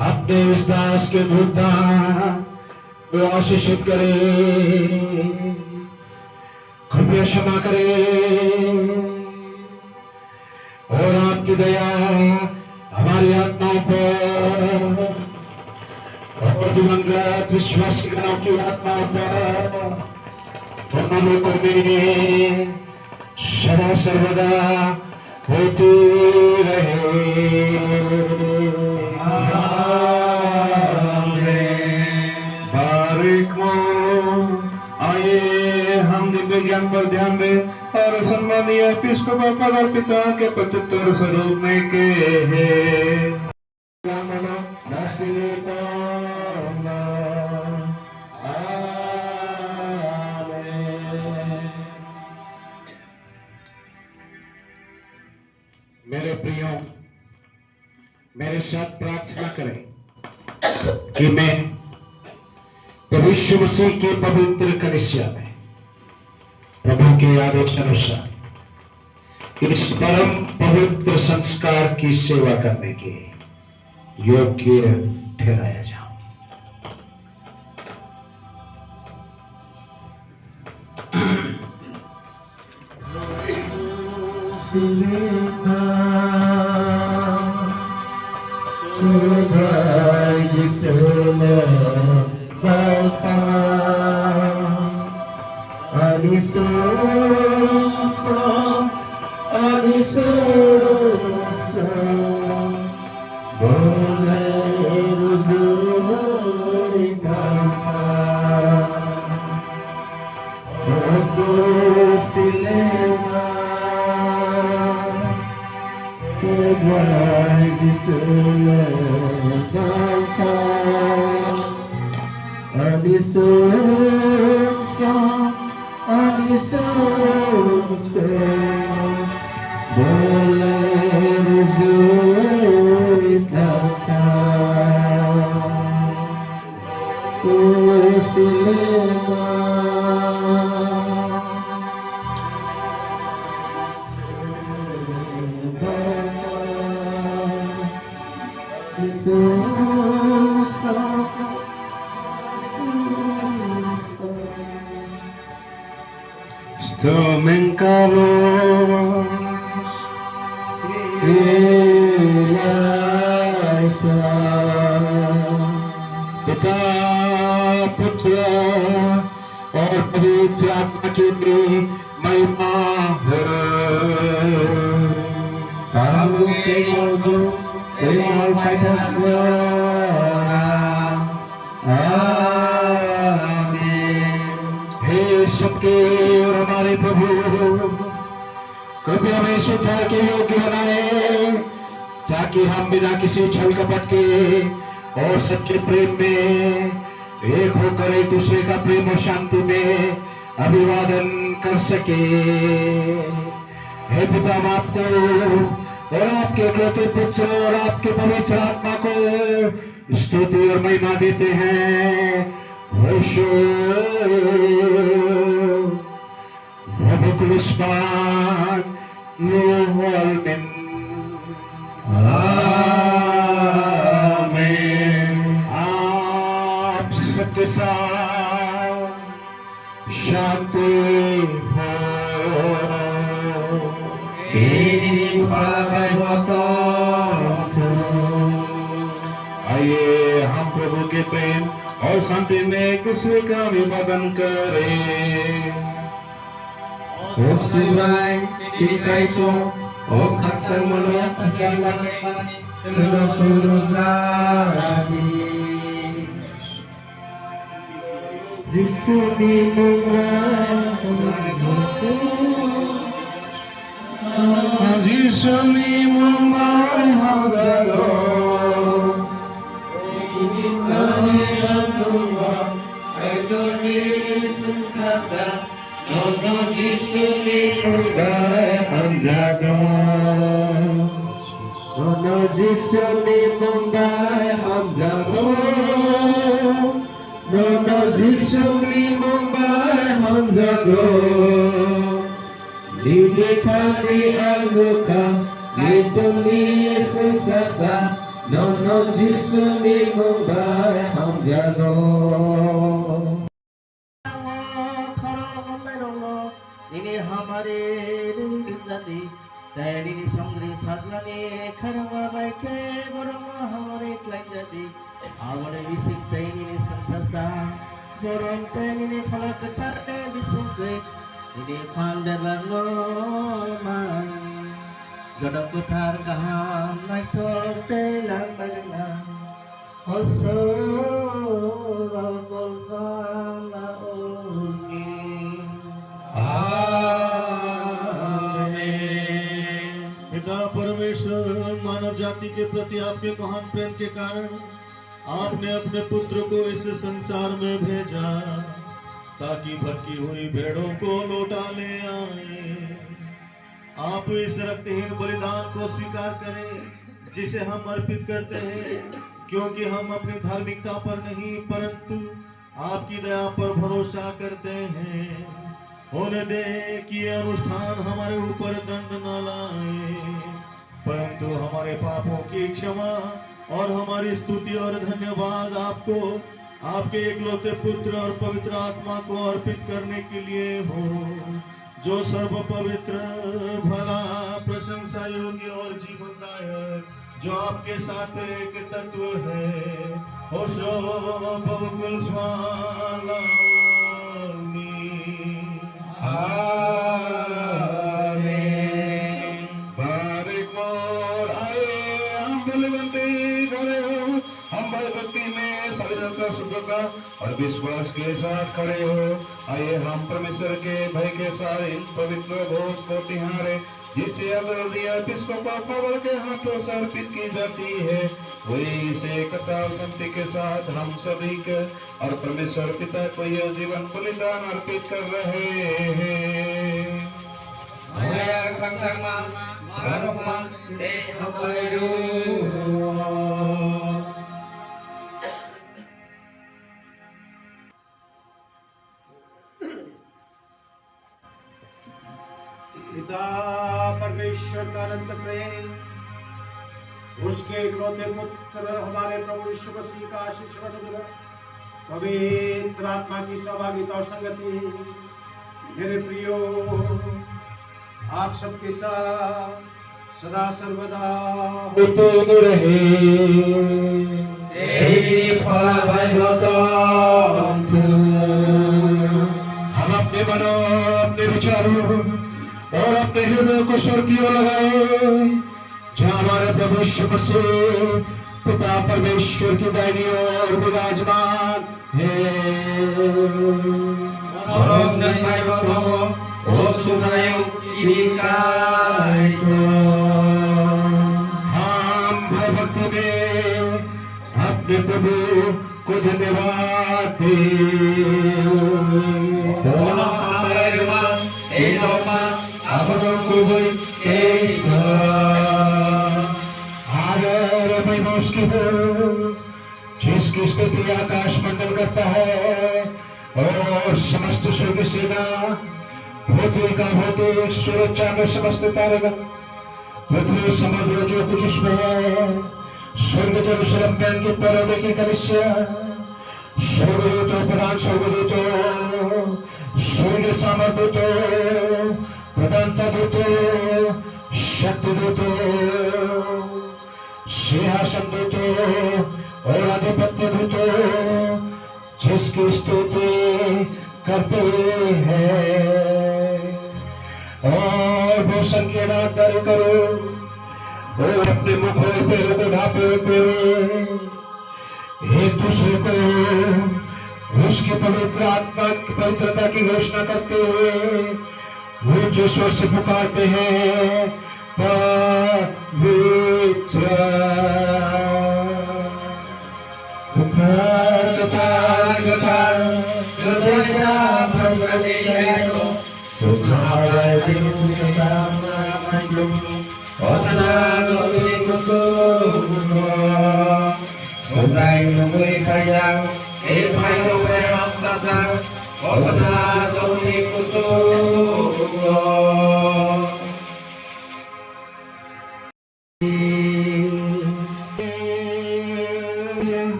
अपने इस दास के भुगतान को आशीषित करे, कृपया क्षमा करे और आपकी दया हमारी आत्माओं पर और दिवंगत विश्वासी गणों की आत्माओं पर दोनों लोगों में सदा सर्वदा होती रहे। बारिक हो। आइए हम दिव्य ज्ञान पर ध्यान दें और सम्मानीय एपिस्कोपल और पिता के प्रत्युत्तर स्वरूप में के हैं। मेरे प्रियो, मेरे साथ प्रार्थना करें कि मैं प्रभु यीशु मसीह के पवित्र कलीसिया में प्रभु के आदेश अनुसार इस परम पवित्र संस्कार की सेवा करने के योग्य ठहराया जाऊं। जिसने पिता पुत्र और पवित्र आत्मा की भी महिमा हो। हे सबके और हमारे प्रभु, कृपया हमें शुद्ध के योग्य बनाए, ताकि हम बिना किसी छल कपट के और सच्चे प्रेम में एक होकर एक दूसरे का प्रेम और शांति में अभिवादन कर सके। हे पिता, हम आपको और आपके इकलौते पुत्र और आपके पवित्र आत्मा को स्तुति और महिमा देते हैं। होशो Kulispan Nuhalmin Amen। आप सबके साथ शांति हो। आइए हम प्रभु के प्रेम और शांति में एक दूसरे का अभिवादन करें। O Sirai, Sirikaito, O Kaksar Maloya, Kaksar Manani, Sulu Zaradi. Jisuni Mumbai Hamdalo, No, Jisuni Mumbai Hamdalo, No, Jisuni Mumbai Hamdalo, No, Jisuni Mumbai Hamdalo. Lidikari aluka, lidumi sensasa, No, Jisuni Mumbai Hamdalo. ini hamare rinjati ini songri saglani kharanga baike borong hamare klaijati amare bisik ini sansasa borong ini phalak tharte bisukre ini phande bagno man jodok kuthar kaham naikor te lang bagna hoso gol sala uni पिता परमेश्वर, मानव जाति के प्रति आपके महान प्रेम के कारण आपने अपने पुत्र को इस संसार में भेजा, ताकि भटकी हुई भेड़ों को लौटा ले आए। आप इस रक्तहीन बलिदान को स्वीकार करें, जिसे हम अर्पित करते हैं, क्योंकि हम अपनी धार्मिकता पर नहीं परंतु आपकी दया पर भरोसा करते हैं। होने दे कि ये अनुष्ठान हमारे ऊपर दंड न लाए, परंतु हमारे पापों की क्षमा और हमारी स्तुति और धन्यवाद आपको, आपके एकलौते पुत्र और पवित्र आत्मा को अर्पित करने के लिए हो, जो सर्व पवित्र, भला, प्रशंसा योग्य और जीवनदायक, जो आपके साथ एक तत्व है। होशो बहुकुल स्वामी पूरा शुद्धता और विश्वास के साथ खड़े हो। आइए हम परमेश्वर के भय के सारे इन पवित्र भोज को तिहारे, जिसे एपिस्कोपल के हाथों से अर्पित की जाती है, वही इसे कतार संति के साथ हम सभी के और परमेश्वर पिता को यह जीवन बलिदान अर्पित कर रहे हैं। पिता परमेश्वर का अनंत प्रेम, उसके इकलौते पुत्र हमारे प्रभु यीशु मसीह का आशीष अनुग्रह, पवित्र आत्मा की सहभागिता और संगति मेरे प्रियो आप सबके साथ सदा सर्वदा होते रहे। हम अपने मनों, अपने विचारों और अपने हृदय को स्वर की ओर लगाए, जहाँ हमारे प्रभु यीशु मसीह पिता परमेश्वर की दाहिनी ओर विराजमान हम भक्ति में अपने प्रभु को धन्यवाद जिसकी स्तुति आकाश मंडल करता है और समस्त स्वर्ग सेना, भौतिक अभौतिक, सूरज चांद, समस्त तारगण, पृथ्वी समुद्र जो कुछ उसमें है, स्वर्ग जेरूशलेम बैन की परलोक की कलीसिया, स्वर्गदूतों, प्रधान स्वर्गदूतों, स्वर्ग सामर्थदूतों, प्रधानता दूतों, शक्ति दूतों, सिंहासन दूतों और आधिपत्य दूतों, जिसकी स्तुति करते हैं और भूषण के नाम करो और अपने मुखों पैरों को ढांपे हुए एक दूसरे को उसकी पवित्र आत्मा की पवित्रता की घोषणा करते हुए वो जो स्वर से पुकारते हैं, पवित्र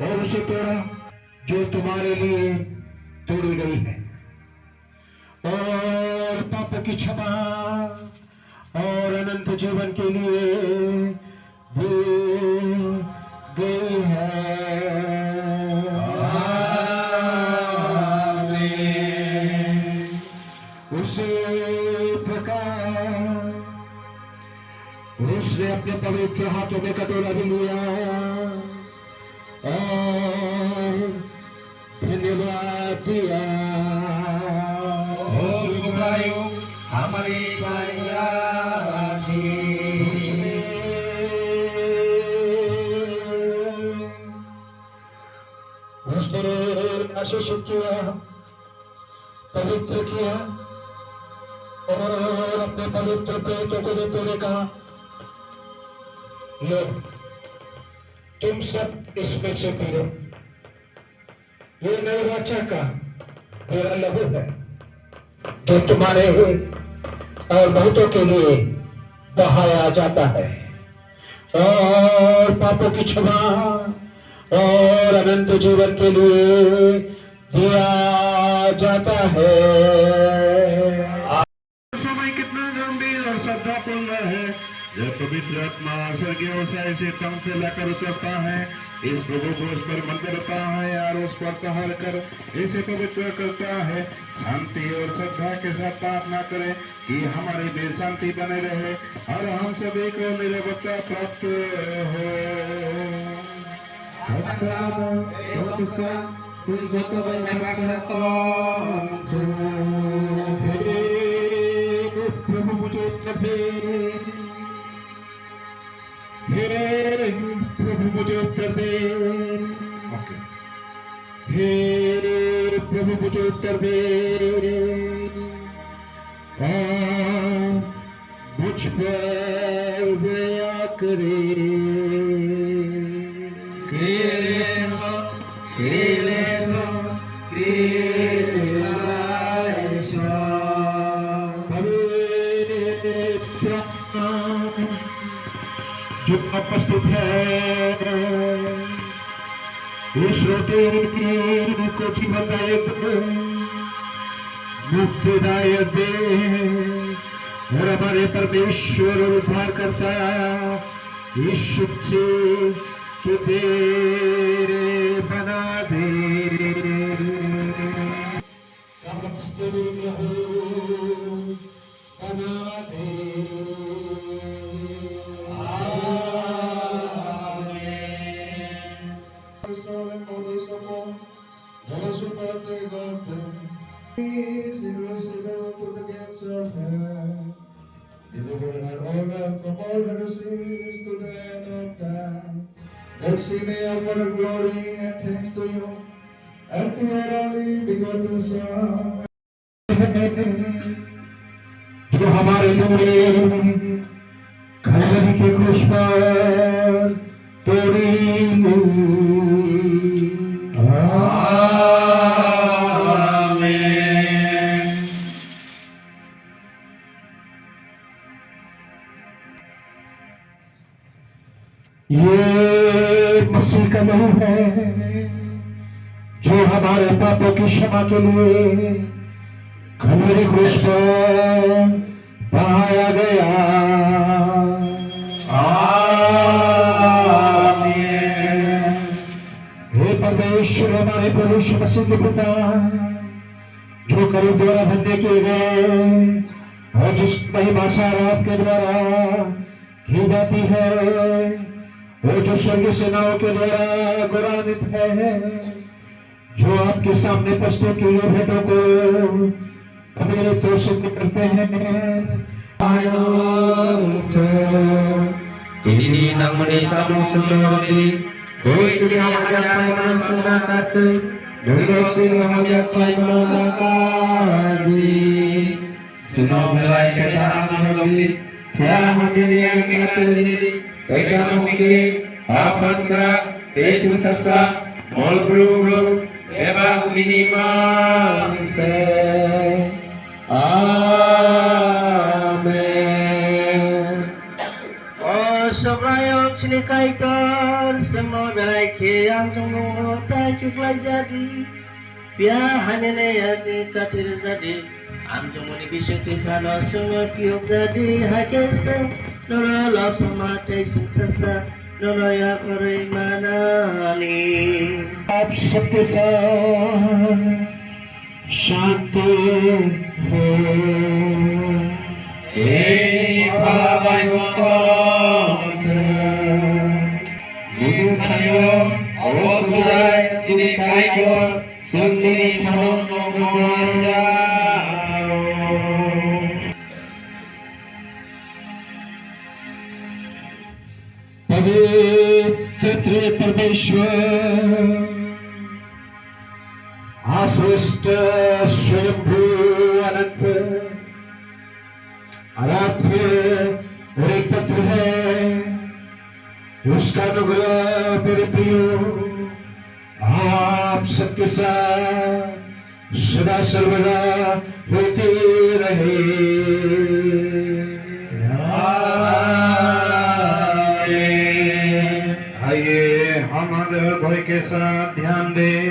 और उसे तोड़ा जो तुम्हारे लिए तोड़ी गई है, और पापों की क्षमा और अनंत जीवन के लिए दी गई है। उसी प्रकार उसने अपने पवित्र हाथों में कटोरा भी लिया और धन्यवाद दिया। हमारी उसने आशीष किया, पवित्र किया और अपने पवित्र प्रेतों को देते हुए कहा, लो तुम सब इसमें से पियो, ये नए वाचा का मेरा लहू है जो तुम्हारे और बहुतों के लिए बहाया जाता है और पापों की क्षमा और अनंत जीवन के लिए दिया जाता है। समय कितना गंभीर और श्रद्धापूर्ण है जब पवित्र आत्मा स्वर्गीय ऊंचाई से तम से लेकर उतरता है, इस प्रभु को उस पर मंदिर करता है और उस पर तहर कर इसे पवित्र करता है। शांति और श्रद्धा के साथ प्रार्थना करें कि हमारी भी शांति बने रहे और हम सभी को निरवता प्राप्त हो। प्रभु मुझे उत्तर दे, हे प्रभु मुझे उत्तर दे, हे प्रभु मुझे उत्तर दे, मुझ पर दया करे। जो उपस्थित है इस रोटी को जीवनदायक मुक्तिदायक दे और हमारे परमेश्वर और उद्धार करता यीशु से तो तेरे बना दे। बना दे। Deliver her, O Lord, from all her sins to the end of time, that she may offer glory and thanks to you, and to your only begotten Son. जो हमारे लिए कलवरी के क्रूस पर तोड़ी ये मसीह का लहू है जो हमारे पापों की क्षमा के लिए कलवरी क्रूस पर बहाया गया। आमीन। हे परमेश्वर हमारे प्रभु यीशु मसीह के पिता, जो करीब द्वारा धन्य किए गए और जिस महिमा सारा आपके द्वारा की जाती है, वो जो स्वर्गीय सेनाओं के द्वारा गौरवान्वित है, जो आपके सामने प्रस्तुत की गई भेंटों को अपने तो सिद्ध करते हैं। Ini namanya sabu sendiri, dosi hajat pai masyarakat, dosi hajat pai melangkadi, sunnah belai kejaran sendiri, tiada hamil yang kateri, mereka mungkin afanka, Yesus sasa, mol bro, ebang minimal se, amen. Sobrayong sinikaitor semua belai ke yang jumlah tai kiklai jadi pia hamene yadi katir jadi am jumuni bisukti kana semua piuk jadi hakesem nora love sama tai suksesa nora ya perimanani आप सबके साथ शांति हो। Ini palabai woton, Guru Kanyo, Osurai, Sini Kaikor, Sini Kanon Nongojao. पवित्र परमेश्वर आश्रिष्ट स्वयंभू अनंत आराध्य और एक तत्व है, उसका अनुग्रह मेरे प्रियो आप सबके साथ सदा सर्वदा होते रहे। आइए हम भय के साथ ध्यान दें।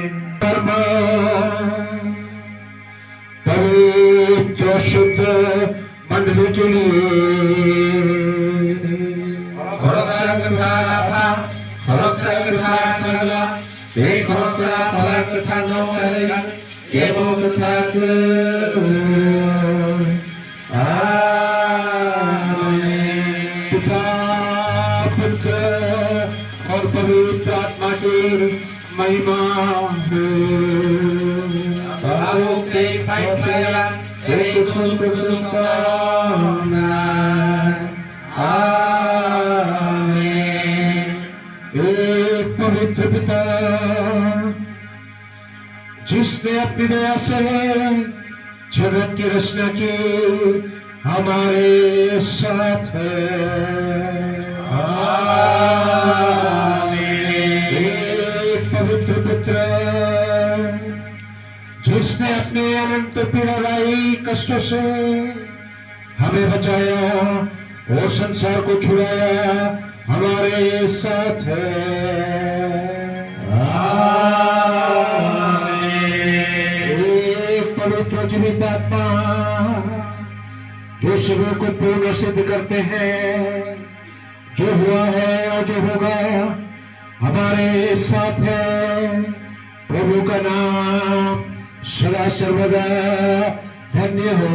पवित्र शुद्ध मंडली के लिए पिता पुत्र और पवित्र आत्मा के महिमा हो Baru ke paikiran kusum pauna आमीन एक पवित्र पिता जिसने अपनी दया से जगत की रचना की हमारे साथ है आमीन एक पवित्र पुत्र जिसने अपने अनंत पीड़ादायी कष्टों से हमें बचाया और संसार को छुड़ाया हमारे साथ है एक पवित्र जीवित आत्मा जो सबों को पूर्ण सिद्ध करते हैं जो हुआ है और जो होगा हमारे साथ है प्रभु का नाम सदा सर्वदा धन्य हो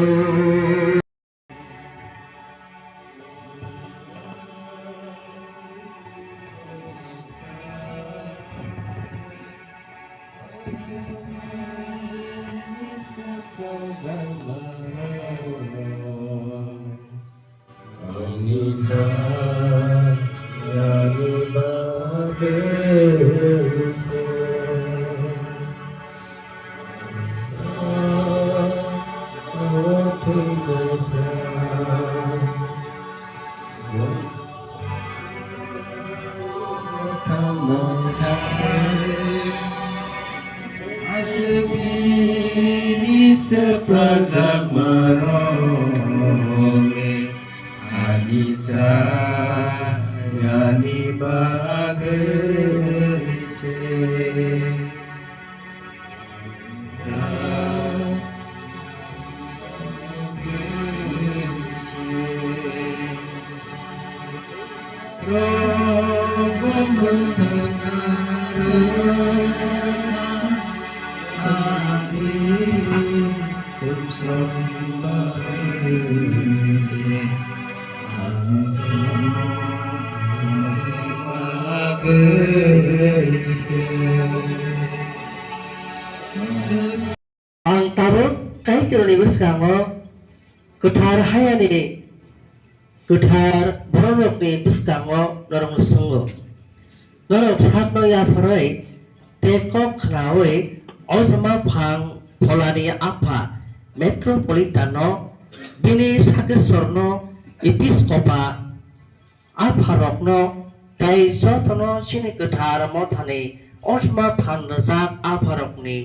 Ang taro kay kironigus kango kuthar hayani kuthar borok ni biskango norong lusungo norong thapno ya farai te kok khrawe osama phang pholani apa metropolitano bini sakesorno episkopa apa rokno kai jotono sini kuthar mothani osma phang razak apa rokni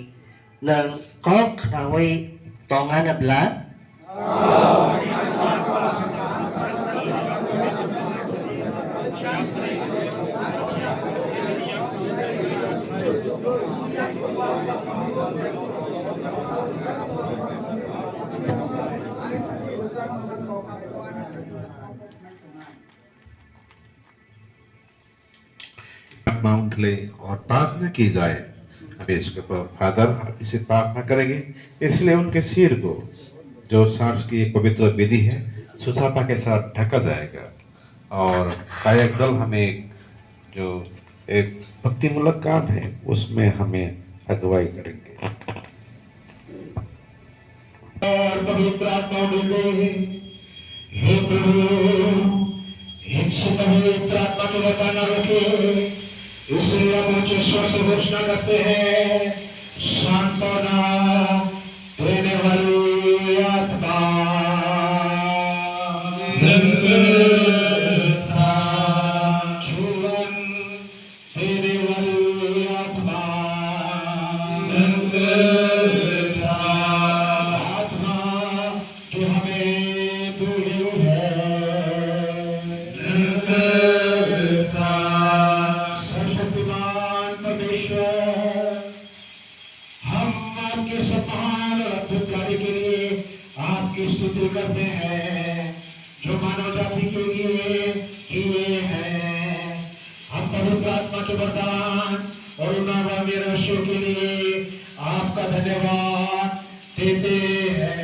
nang kok khrawe tongan abla mount ले और प्रार्थना की जाए। अभी इसके ऊपर father इसे प्रार्थना करेंगे, इसलिए उनके सिर को जो सांस की पवित्र विधि है सुसापा के साथ ढका जाएगा और गायक दल हमें जो एक भक्तिमूलक काम है उसमें हमें अगुवाई करेंगे। और पवित्र आत्मा मिले हे प्रभु इनसे पवित्र आत्मा को बताना रोके इसलिए हम ऊंचे स्वर से घोषणा करते हैं सांत्वना देने वाली आत्मा जीवन देने वाली आत्मा आत्मा जो हमें दूर है सर्वशक्तिमान परमेश्वर हम आपके सम्मान और अद्भुत कार्य के लिए आपकी स्तुति करते हैं जो मानव जाति के लिए किए हैं। हम पवित्र आत्मा के वरदान और उन्नावामी रहस्यों के लिए आपका धन्यवाद देते हैं।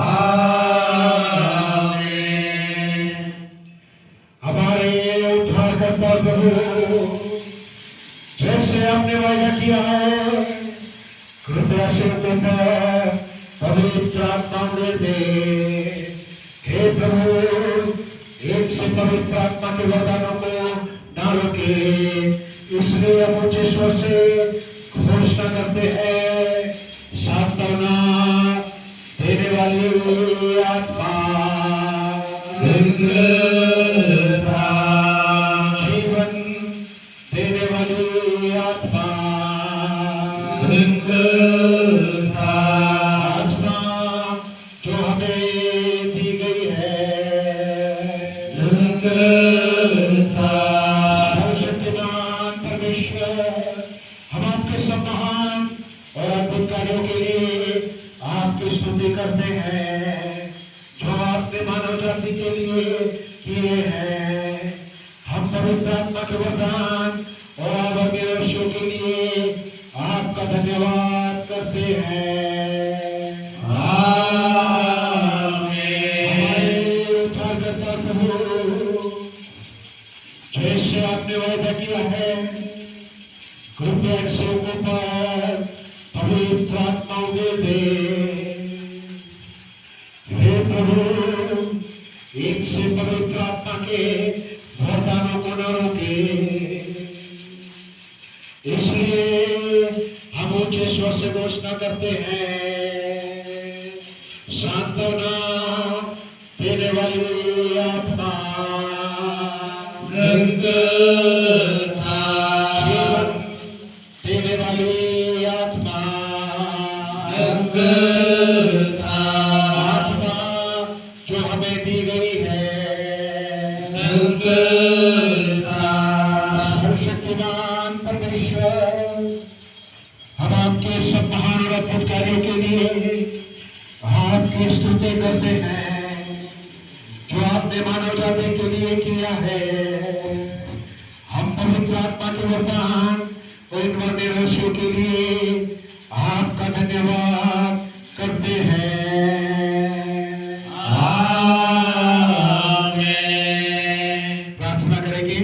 आमीन। हमारे उद्धारकर्ता प्रभु जैसे ऊपर पवित्र आत्मा उड़े दे। हे प्रभु, एक से पवित्र आत्मा के वरदानों को ना रोके, इसलिए हम ऊंचे स्वर से घोषणा करते हैं, सांत्वना देने वाली आत्मा, जीवन देने वाली आत्मा, आत्मा जो हमें दी गई है, सर्वशक्तिमान परमेश्वर, हम आपके सब महान और अद्भुत कार्यों के लिए आपकी स्तुति करते हैं जो आपने मानव जाति के लिए किए हैं। हम पवित्र आत्मा के वरदान और आगामी वर्षों के लिए आपका धन्यवाद करते हैं। हमारे उद्धारकर्ता प्रभु, जैसे आपने वायदा किया है, कृपया इन सेवकों पर पवित्र आत्मा उड़े दे। हे प्रभु, एक से पवित्र आत्मा के वरदानों को न रोके, इसलिए हम ऊंचे स्वर से घोषणा करते हैं, सांत्वना देने वाली आत्मा, जीवन देने वाली आत्मा, आत्मा जो हमें दी गई है, सर्वशक्तिमान परमेश्वर, हम आपके सब महान और अद्भुत कार्यों के लिए आपकी स्तुति करते हैं जो आपने मानव जाति के लिए किया है। हम पवित्र आत्मा के वरदान और इन वरदानों के लिए आपका धन्यवाद करते हैं। प्रार्थना करेंगे।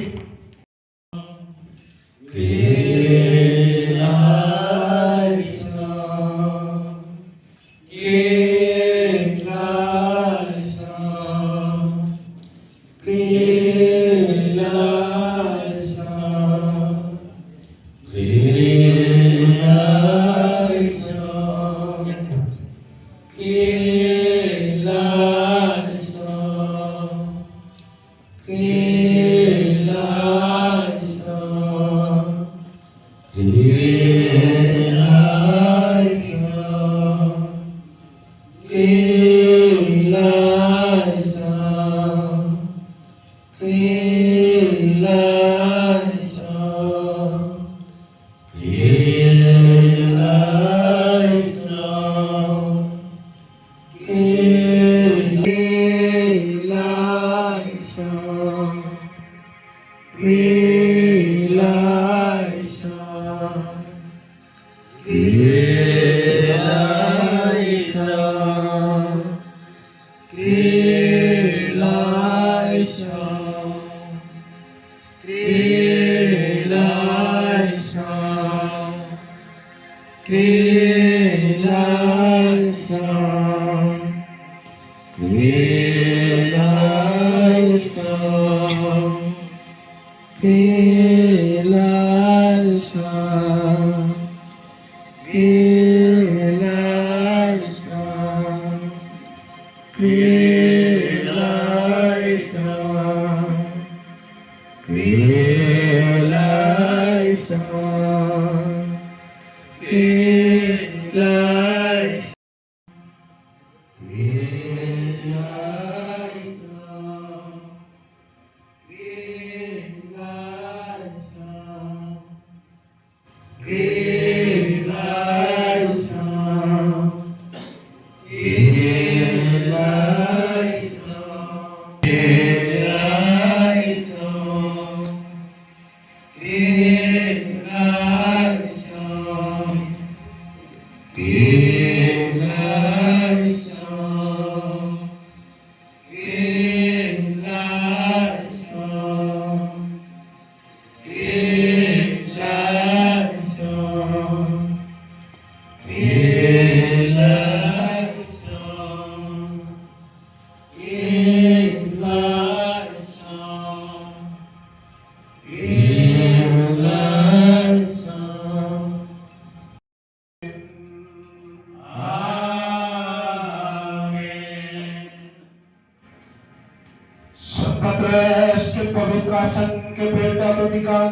पत्रस के पवित्र आसन के बेटा अधिकार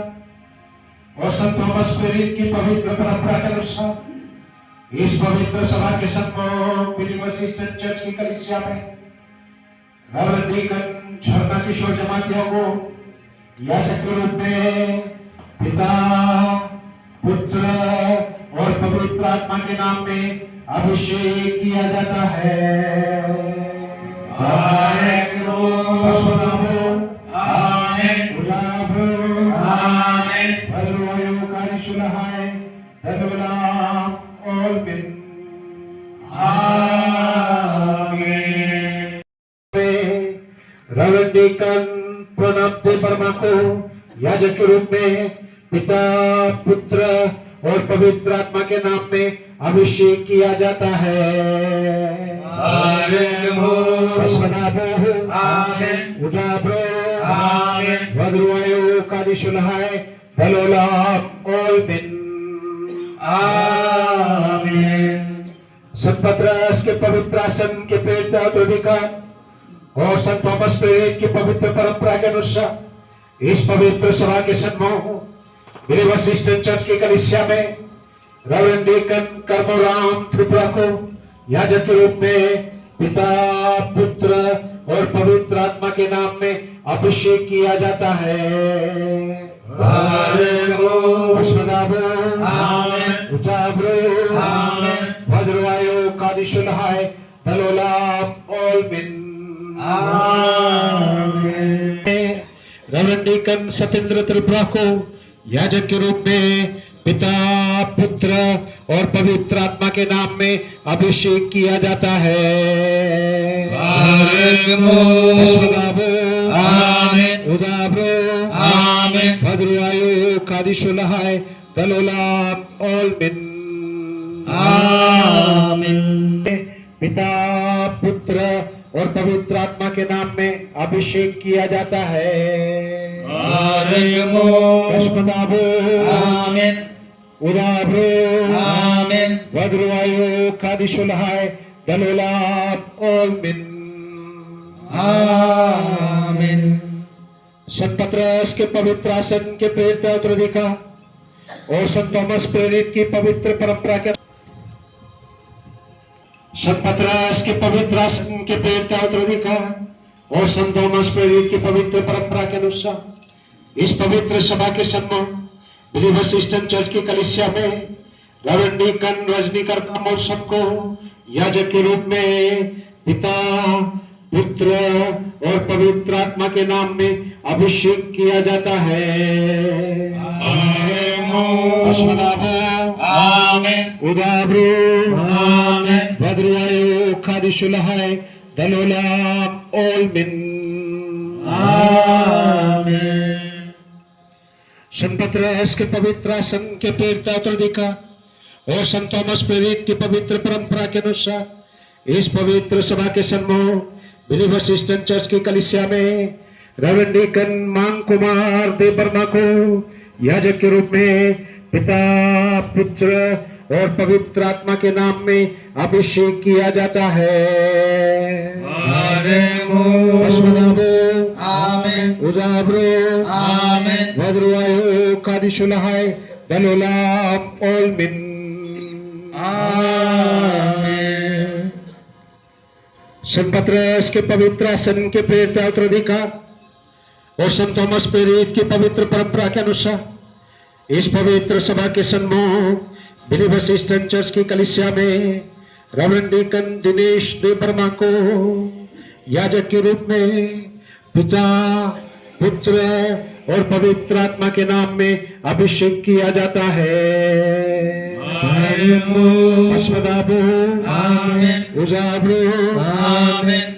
और संत थॉमस प्रेरित की पवित्र परंपरा के अनुसार इस पवित्र सभा के सम्मुख बिलीवर्स ईस्टर्न चर्च की कलीसिया में रेवरेंड डीकन झरना किशोर जमातियों को याजक के रूप में पिता, पुत्र और पवित्र आत्मा के नाम में अभिषेक किया जाता है। आमेन। रेवरेंड डीकन प्रणब दे वर्मा को याजक के रूप में पिता, पुत्र और पवित्र आत्मा के नाम में अभिषेक किया जाता है। सतपत्रस के पवित्र आसन के पेट अधिकार और संत थॉमस प्रेरित की पवित्र परंपरा के अनुसार इस पवित्र सभा के सम्मुख बिलीवर्स ईस्टर्न चर्च की कलीसिया में रेवरेंड डीकन कर्मोराम त्रिपुरा को याजक के रूप में पिता, पुत्र और पवित्र आत्मा के नाम में अभिषेक किया जाता है। भद्रवायु कादिशुलहाय तलोलाम ऑल बिन। रेवरेंड डीकन सत्येंद्र त्रिपुरा को याजक के रूप में पिता, पुत्र और पवित्र आत्मा के नाम में अभिषेक किया जाता है। भद्रवायु कादिशुलहाय तलोलाम ऑल बिन। पिता, पुत्र और पवित्र आत्मा के नाम में अभिषेक किया जाता है। भद्रवायु कादिशुलहाय तलोलाम ऑल बिन। संत पत्रस के पवित्र आसन के प्रेरित उत्तराधिकार और संत थॉमस प्रेरित की पवित्र परंपरा के संत पत्रस के पवित्र आसन के प्रेरित उत्तराधिकार और संत थॉमस प्रेरित की पवित्र परंपरा के अनुसार इस पवित्र सभा के सम्मुख बिलीवर्स ईस्टर्न चर्च की कलीसिया में रेवरेंड डीकन रजनीकर्ता महोत्सव को याजक के रूप में पिता, पुत्र और पवित्र आत्मा के नाम में अभिषेक किया जाता है। भद्रवायु कादिशुलहाय तलोलाम ऑल बिन। संत पत्रस के पवित्र आसन के प्रेरित उत्तराधिकार और संत थॉमस प्रेरित की पवित्र परंपरा के अनुसार इस पवित्र सभा के सम्मुख बिलीवर्स ईस्टर्न चर्च की कलीसिया में रेवरेंड डीकन मांग कुमार देव वर्मा को याजक के रूप में पिता, पुत्र और पवित्र आत्मा के नाम में अभिषेक किया जाता है। भद्रवायु कादिशुलहाय तलोलाम ऑल बिन। संत पत्रस के पवित्र आसन के प्रेरित उत्तराधिकार और संत थॉमस प्रेरित की पवित्र परंपरा के अनुसार इस पवित्र सभा के सम्मुख बिलीवर्स ईस्टर्न चर्च की कलीसिया में रेवरेंड डीकन दिनेश देव वर्मा को याजक के रूप में पिता, पुत्र और पवित्र आत्मा के नाम में अभिषेक किया जाता है।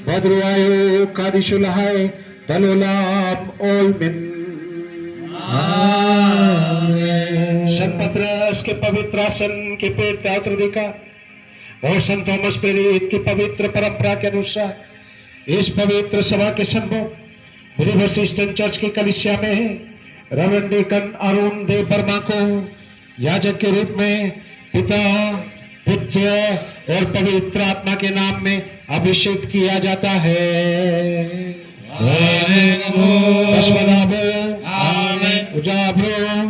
भद्रवायु कादिशुलहाय तलोलाम ऑल बिन। संत पत्रस के पवित्र आसन के प्रेरित उत्तराधिकार और संत थॉमस प्रेरित की पवित्र परंपरा के अनुसार इस पवित्र सभा के सम्मुख बिलीवर्स ईस्टर्न चर्च की कलीसिया में रेवरेंड डीकन अरुण देव वर्मा को याजक के रूप में पिता, पुत्र और पवित्र आत्मा के नाम में अभिषेक किया जाता है। Dasmanabo, Ujabro,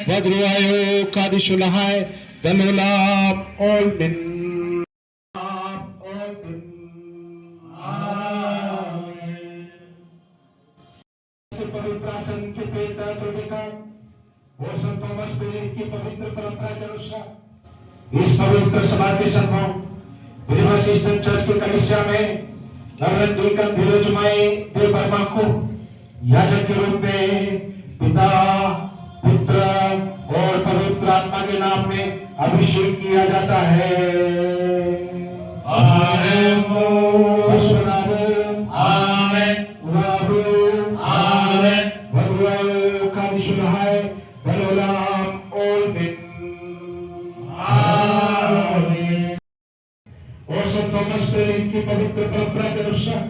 Vadruayo, Kadishulahai, Dalulam, all min. पवित्र संघ के पिता तो देखा वो संत थॉमस पेरिन की पवित्र परंपरा के अनुसार इस पवित्र सभा के संभव यूनिवर्सिटी चर्च के कलिसिया में रेवरेंड डीकन धीरजमय देव वर्मा को याजक के रूप में पिता पुत्र और पवित्र आत्मा के नाम में अभिषेक किया जाता है। आमेन। आमेन। Amen. Vadruayo Kadishulahai, Dalulam, all min. Amen. और संत थॉमस पेरिन की पवित्र परंपरा के अनुसार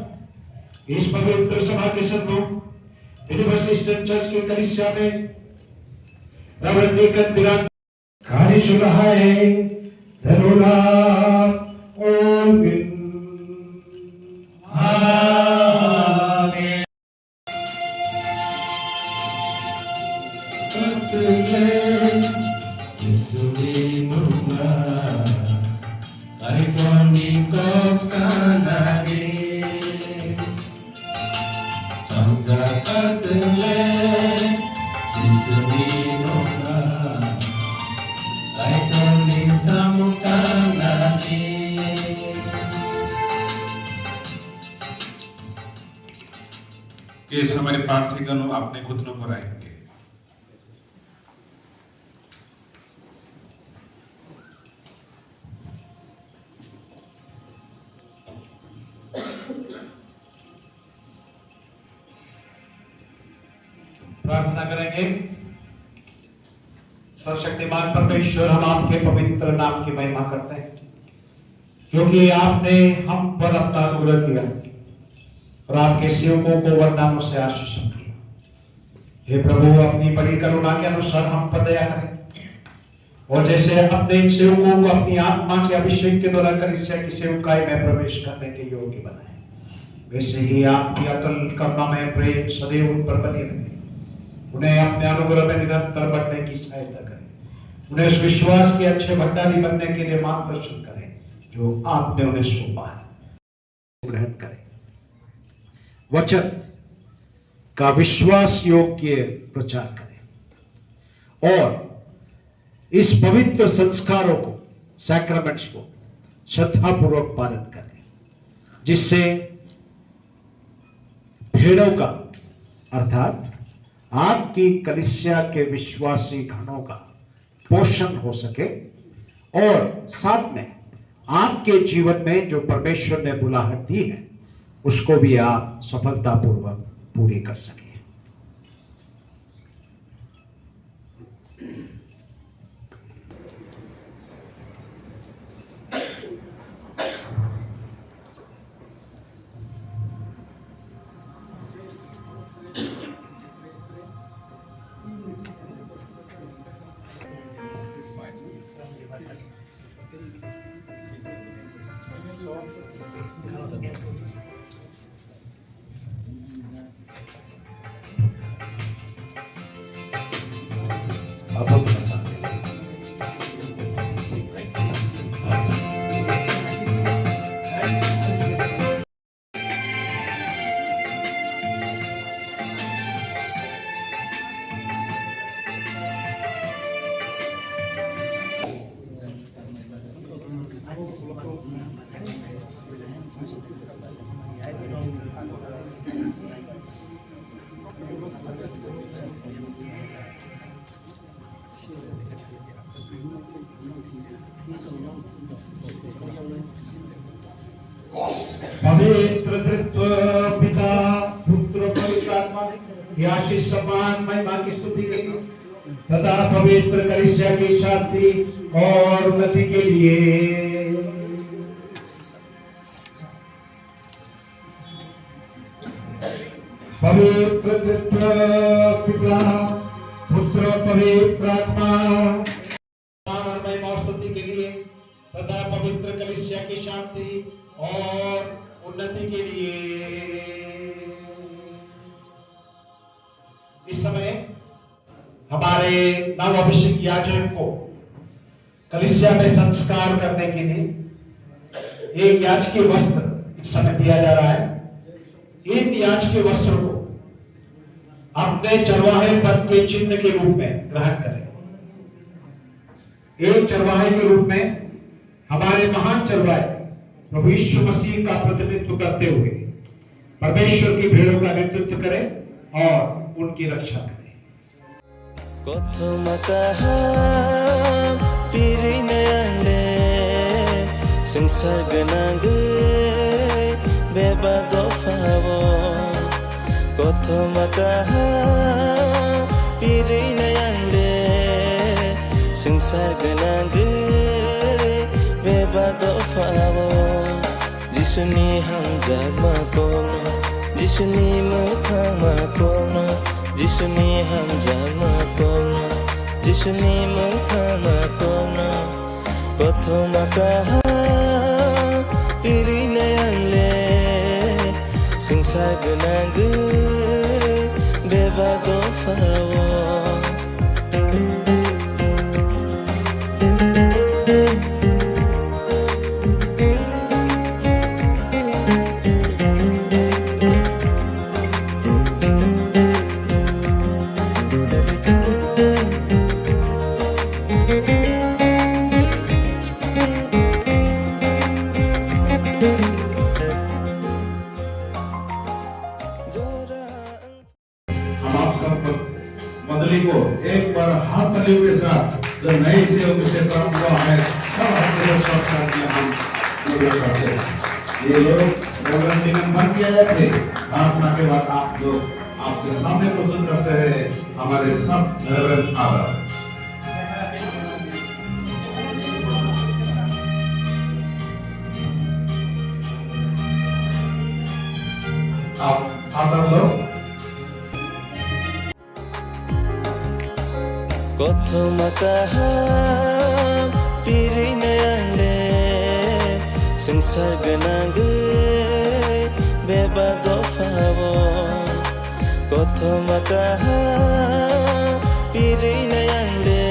इस पवित्र सभा के संतों यूनिवर्सिटी चर्च के कलिसिया में रेवरेंड डीकन धीरज कादिशुलहाय दालुलाम all min. इस हमारे प्रार्थीगण अपने घुटनों पर आएंगे। प्रार्थना करेंगे। सर्वशक्तिमान परमेश्वर, हम आपके पवित्र नाम की महिमा करते हैं क्योंकि आपने हम पर अपना अनुग्रह किया और आपके सेवकों को वरदानों से आशीष किया। हे प्रभु, अपनी बड़ी करुणा के अनुसार हम पर दया करें और जैसे अपने इन सेवकों को अपनी आत्मा के अभिषेक के द्वारा कलीसिया की सेवकाई में प्रवेश करने के योग्य बनाए, वैसे ही आपकी अतुल करुणामय प्रेम सदैव उन पर बनी रहे। उन्हें अपने अनुग्रह में निरंतर बढ़ने की सहायता करें, उन्हें उस विश्वास के अच्छे भंडारी बनने के लिए मार्गदर्शन करें जो आपने उन्हें सौंपा है। ग्रहण करें, वचन का विश्वास योग्य प्रचार करें और इस पवित्र संस्कारों को, सैक्रामेंट्स को श्रद्धापूर्वक पालन करें, जिससे भेड़ों का अर्थात आपकी कलीसिया के विश्वासी गणों का पोषण हो सके और साथ में आपके जीवन में जो परमेश्वर ने बुलाहट दी है उसको भी आप सफलतापूर्वक पूरी कर सके। पवित्र तृत्व पिता पुत्र पवित्र आत्मा की आशीष सम्मान महिमा की स्तुति के लिए तथा पवित्र कलीसिया की शांति और उन्नति के लिए पवित्र तृत्व पिता पुत्र पवित्र आत्मा और महिमा स्तुति के लिए तथा पवित्र कलीसिया की शांति और उन्नति के लिए समय हमारे नव अभिषेक याजक को कलीसिया में संस्कार करने के लिए एक याजकीय वस्त्र इस समय दिया जा रहा है। इन याजकीय वस्त्र को अपने चरवाहे पद के चिन्ह के रूप में ग्रहण करें। एक चरवाहे के रूप में हमारे महान चरवाहे प्रभु यीशु मसीह का प्रतिनिधित्व करते हुए परमेश्वर की भेड़ों का नेतृत्व करें और उनकी रक्षा करें। Koto makaham pirinayande sengsar genangge beba dofawo. Koto makaham pirinayande sengsar genangge beba dofawo. Jisuni hamzat makono, Jisuni mukhang makono. Jisuni hamzat makono, Jisuni mukhang makono. Koto makaham pirinayande sengsar genangge beba dofawo. हम आप सब मंडली को एक बार हाथ तालियों के साथ जो नई से अभिषेक प्राप्त हुआ है सब हमारे साथ हम लोग करते हैं। ये लोग रेवरेंड बन किया जाते प्रार्थना के बाद आप लोग आपके सामने प्रस्तुत करते हैं हमारे सब रेवरेंड फादर। आप फादर लोग Koto makaham pirinayande sengsar genangge beba dofawo. Koto makaham pirinayande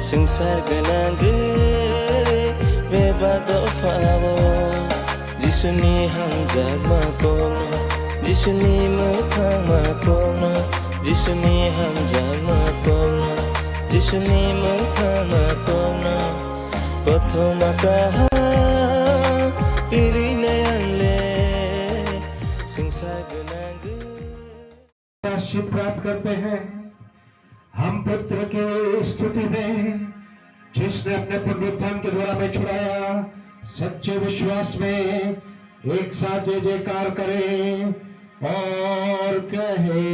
sengsar genangge beba dofawo. Jisuni hamzat makono, Jisuni mukhang makono. Jisuni hamzat makono, Jisuni mukhang makono. Koto makaham pirinayande sengsar genangge. प्रायश्चित प्राप्त करते हैं हम पुत्र के स्तुति में जिसने अपने पुनरुत्थान के द्वारा में छुड़ाया। सच्चे विश्वास में एक साथ जय जयकार करें और कहे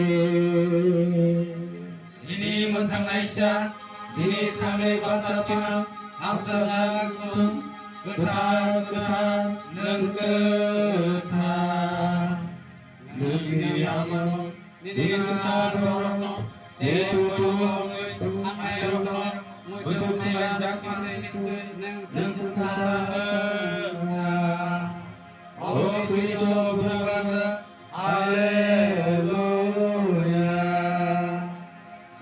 Sini mentangaisa, sini tangai basapa, amsalakum, ketar, nengketar. Nengkiyamano, nengkadorono, tetutung, amayotong, mutukai zakmaniku, nengsasara. Oh Kristo berkata, Haleluya.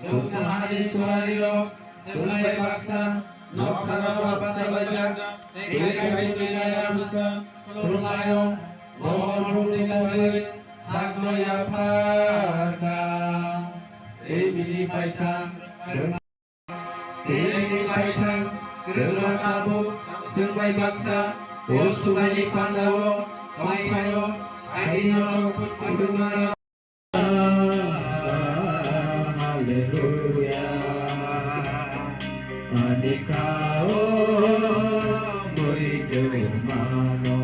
Subhani suariro, sungai baksa, noktara wabasa bajak, tiga bintang ramsa, kurunayong, mohon budi sagno ya parka. Tebili paitang, gerla kabuk, sungai baksa, sungai di Pandawo, Kampayo, Aidino, Putuna. Haleluya. Adikao boijo mano.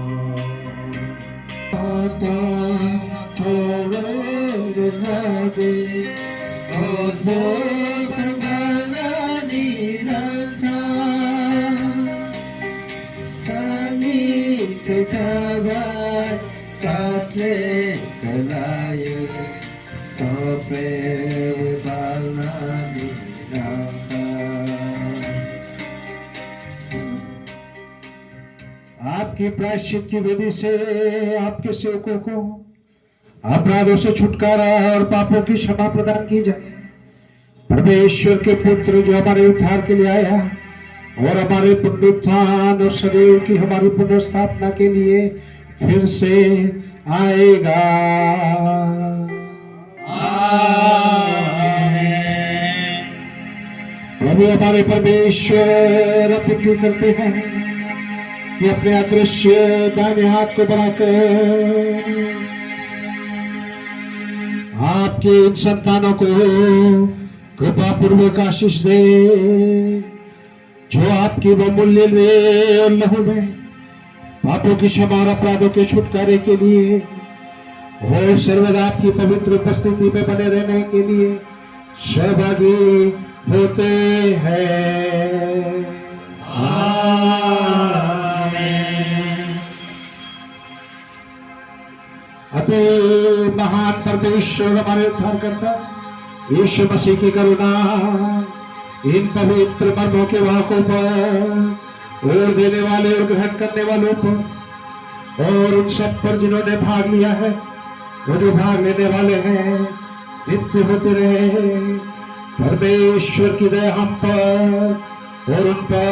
Oto tore zabe, ozbo pangalani ranta. Sani ketabat kasle kalayu, sopre balani ranta. आपकी प्रायश्चित की विधि से आपके सेवकों को अपराधों से छुटकारा और पापों की क्षमा प्रदान की जाए। परमेश्वर के पुत्र जो हमारे उद्धार के लिए आया और हमारे पुनरुत्थान और सदैव की हमारी पुनर्स्थापना के लिए फिर से आएगा। प्रभु हमारे परमेश्वर अपेक्षा करते हैं कि अपने अदृश्य दाहिने हाथ को बढ़ाकर आपके इन संतानों को कृपा पूर्वक आशीष दे, जो आपकी बहुमूल्य दे और लहू में पापों की क्षमा और अपराधों के छुटकारे के लिए वो सर्वदा आपकी पवित्र उपस्थिति में बने रहने के लिए सहभागी होते हैं। अति महान परमेश्वर हमारे उद्धारकर्ता यीशु मसीह की करुणा इन पवित्र मर्मों के वाकों पर और देने वाले और ग्रहण करने वालों पर और उन सब पर जिन्होंने भाग लिया है, वो जो भाग लेने वाले हैं, नित्य होते रहे। परमेश्वर की दया हम पर और उन पर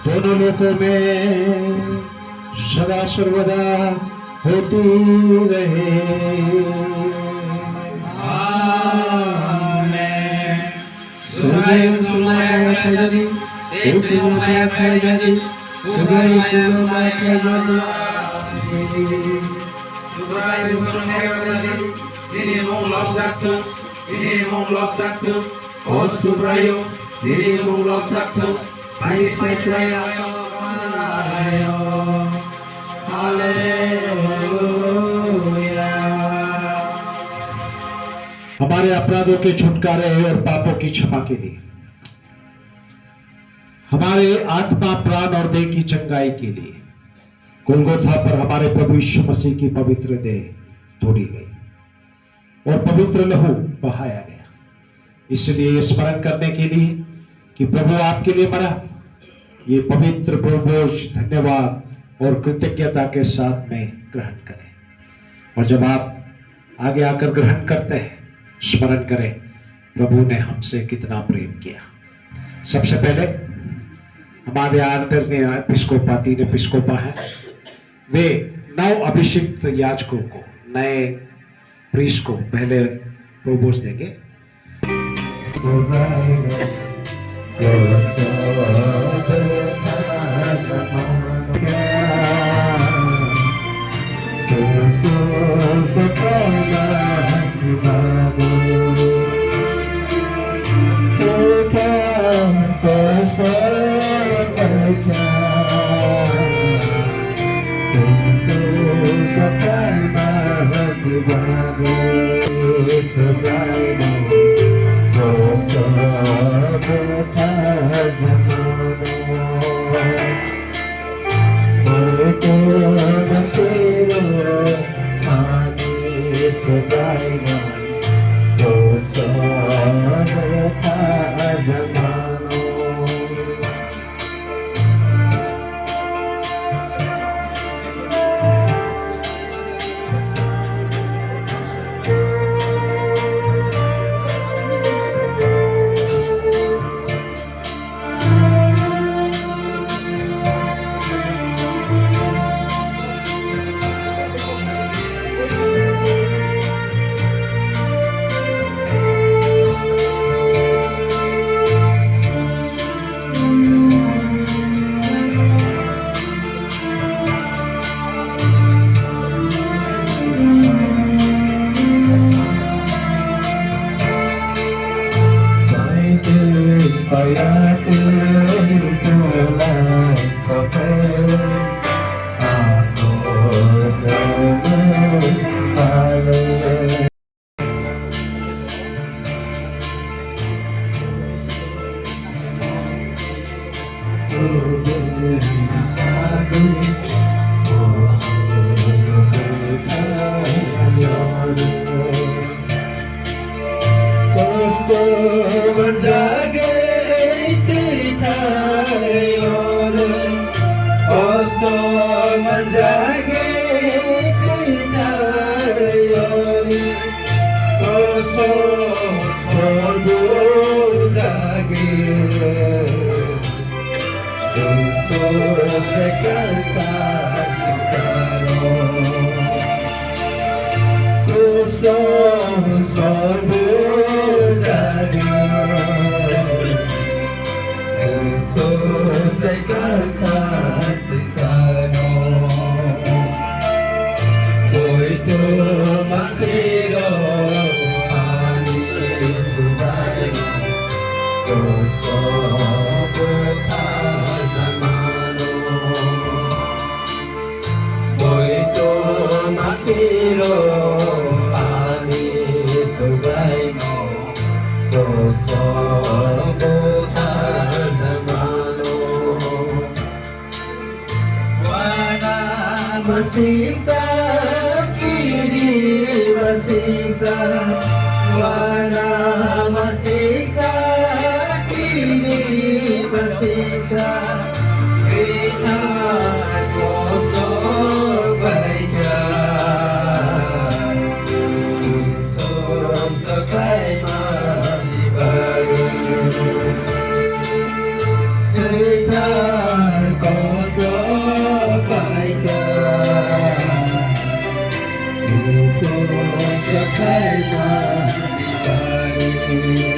दोनों लोकों में सदा सर्वदा होती रहे। हमारे अपराधों के छुटकारे और पापों की क्षमा के लिए, हमारे आत्मा प्राण और देह की चंगाई के लिए गोलगोथा पर हमारे प्रभु यीशु मसीह की पवित्र देह तोड़ी गई और पवित्र लहू बहाया गया। इसलिए ये स्मरण करने के लिए कि प्रभु आपके लिए मरा, ये पवित्र बोझ धन्यवाद और कृतज्ञता के साथ में ग्रहण करें। और जब आप आगे आकर ग्रहण करते हैं, स्मरण करें प्रभु ने हमसे कितना प्रेम किया। सबसे पहले हमारे आदरणीय एपिस्कोपा, 3 एपिस्कोपा हैं, वे 9 अभिषिक्त याजकों को, नए प्रीस्ट को पहले प्रोबोस देंगे। Osto manjage kita Masisa kiri masisa wana masisa kiri masisa kita kosong baikkan sunsum sekai mati bagi kita kosong baikkan Sakai mati bagi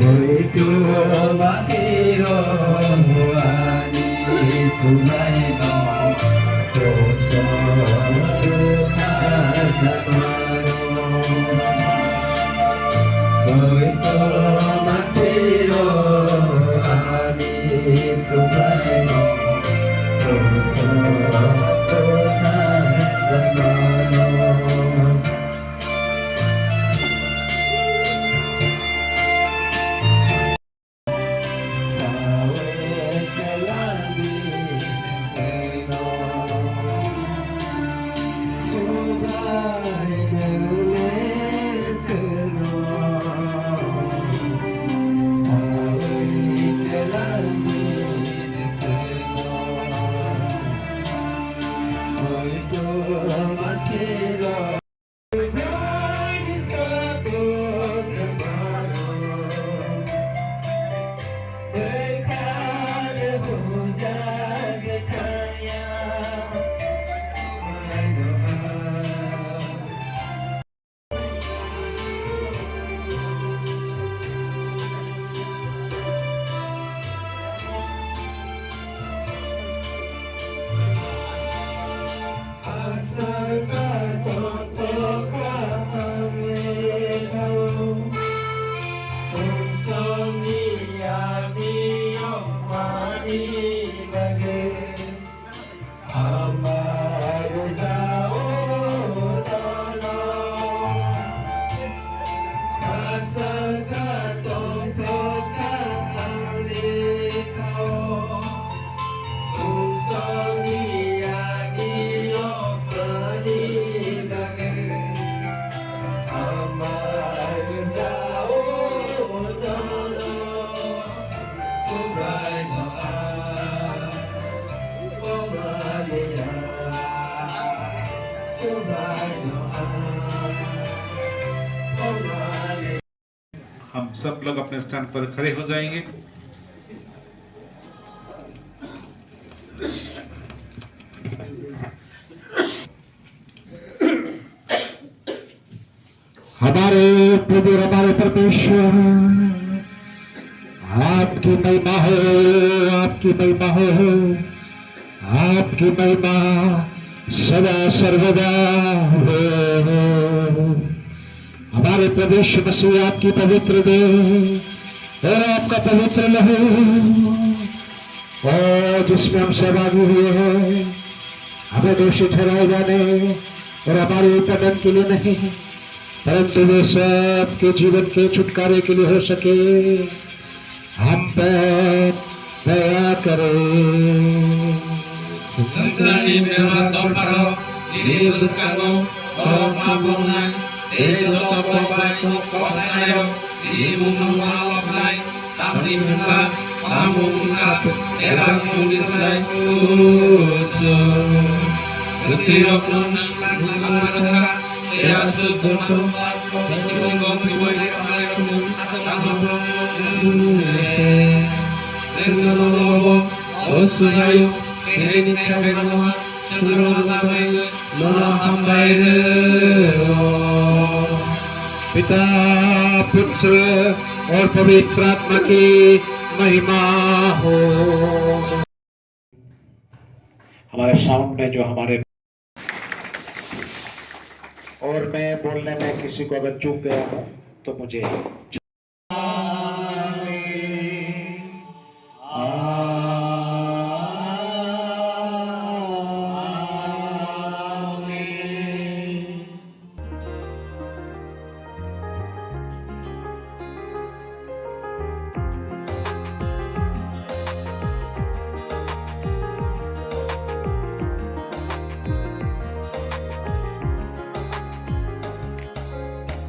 Boitu makiro ani sungai no Dosa kajamano Boitu makiro ani sungai no Dosa हम सब लोग अपने स्थान पर खड़े हो जाएंगे। हमारे प्रभु हमारे परमेश्वर आपकी महिमा हो, आपकी महिमा हो, आपकी महिमा सदा सर्वदा हो। हमारे प्रवेश मसीह आपकी पवित्र देह और आपका पवित्र लहू और जिसमें हम सहभागी हुए हैं, हमें दोषी ठहराए जाने और हमारे उत्पादन के लिए नहीं, परंतु वे सबके जीवन के छुटकारे के लिए हो सके, हम पर दया करें। Sensari memang toparo, ini bersakamu, orang pabungan, ini topong baik, kotayo, ini mungkin malam lain, tapi memang kamu mengap, erang tulis lain usul. Ketirok nunang, nunang, ya sudah Bising-singong semuanya Assalamualaikum Assalamualaikum Zengnolong Osunayu Kini Kebenoa Seluruh Tabayu Lola Hambaire पिता पुत्र और पवित्र आत्मा की महिमा हो। हमारे sound में जो हमारे और मैं बोलने में किसी को अगर चूक गया हूं तो मुझे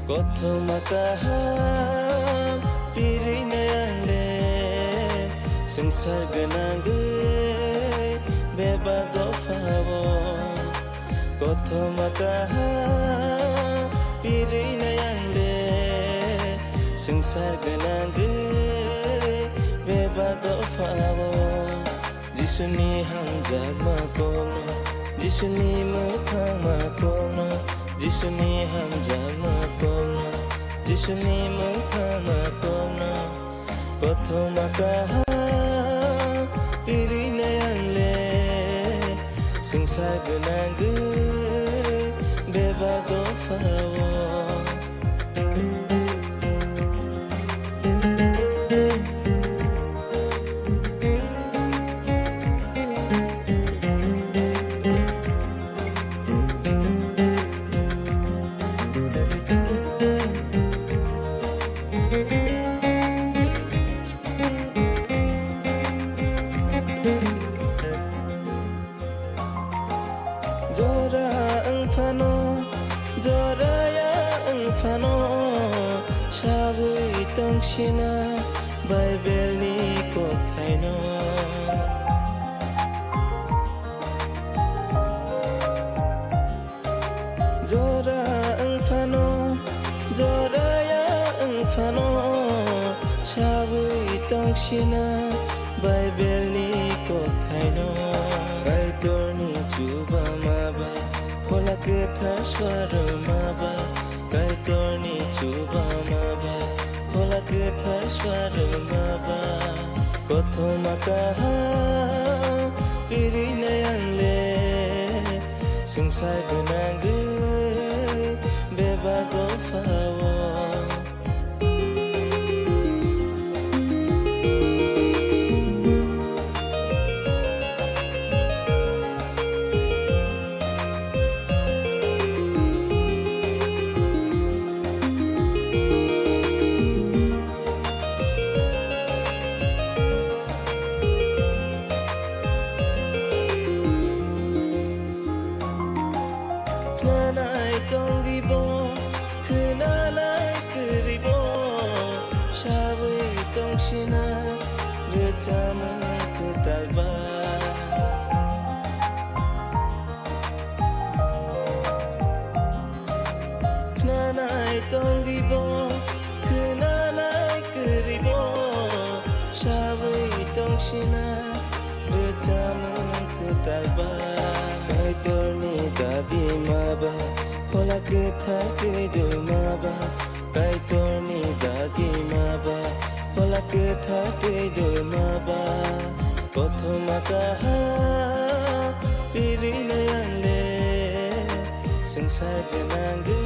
Koto makaham pirina yangde sengsar genangge beba dofawo. Koto makaham pirina yangde sengsar genangge beba dofawo. Jisuni hamzat makono, Jisuni mukhang makono. Jisuni hamzah makono, Jisuni mukhang makono. Koto makaham pirina yangle sengsar genangge beba dofawo. Zora engpano, Zora ya engpano, Shabui tongshina, Bible ni kotaino. Zora engpano, Zora ya engpano, Shabui tongshina, Bible ni kotaino. Kaitorni chuba maba, pola ketha swar maba. Kaitorni chuba maba, pola ketha swar maba. Koto makaham pirina yangle sengsar genangge beba dofawo. Kenanai tonggibo, kenanai keribo, Shabui tongshina, Retama ketalba. Kenanai tonggibo, kenanai keribo, Shabui tongshina, Retama ketalba. Kaitorni dagi maba, pola ketha kedo maba. Kaitorni dagi maba, pola ketha kedo maba. Koto makaham pirina yangle sengsar genangge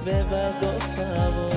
beba dofawo.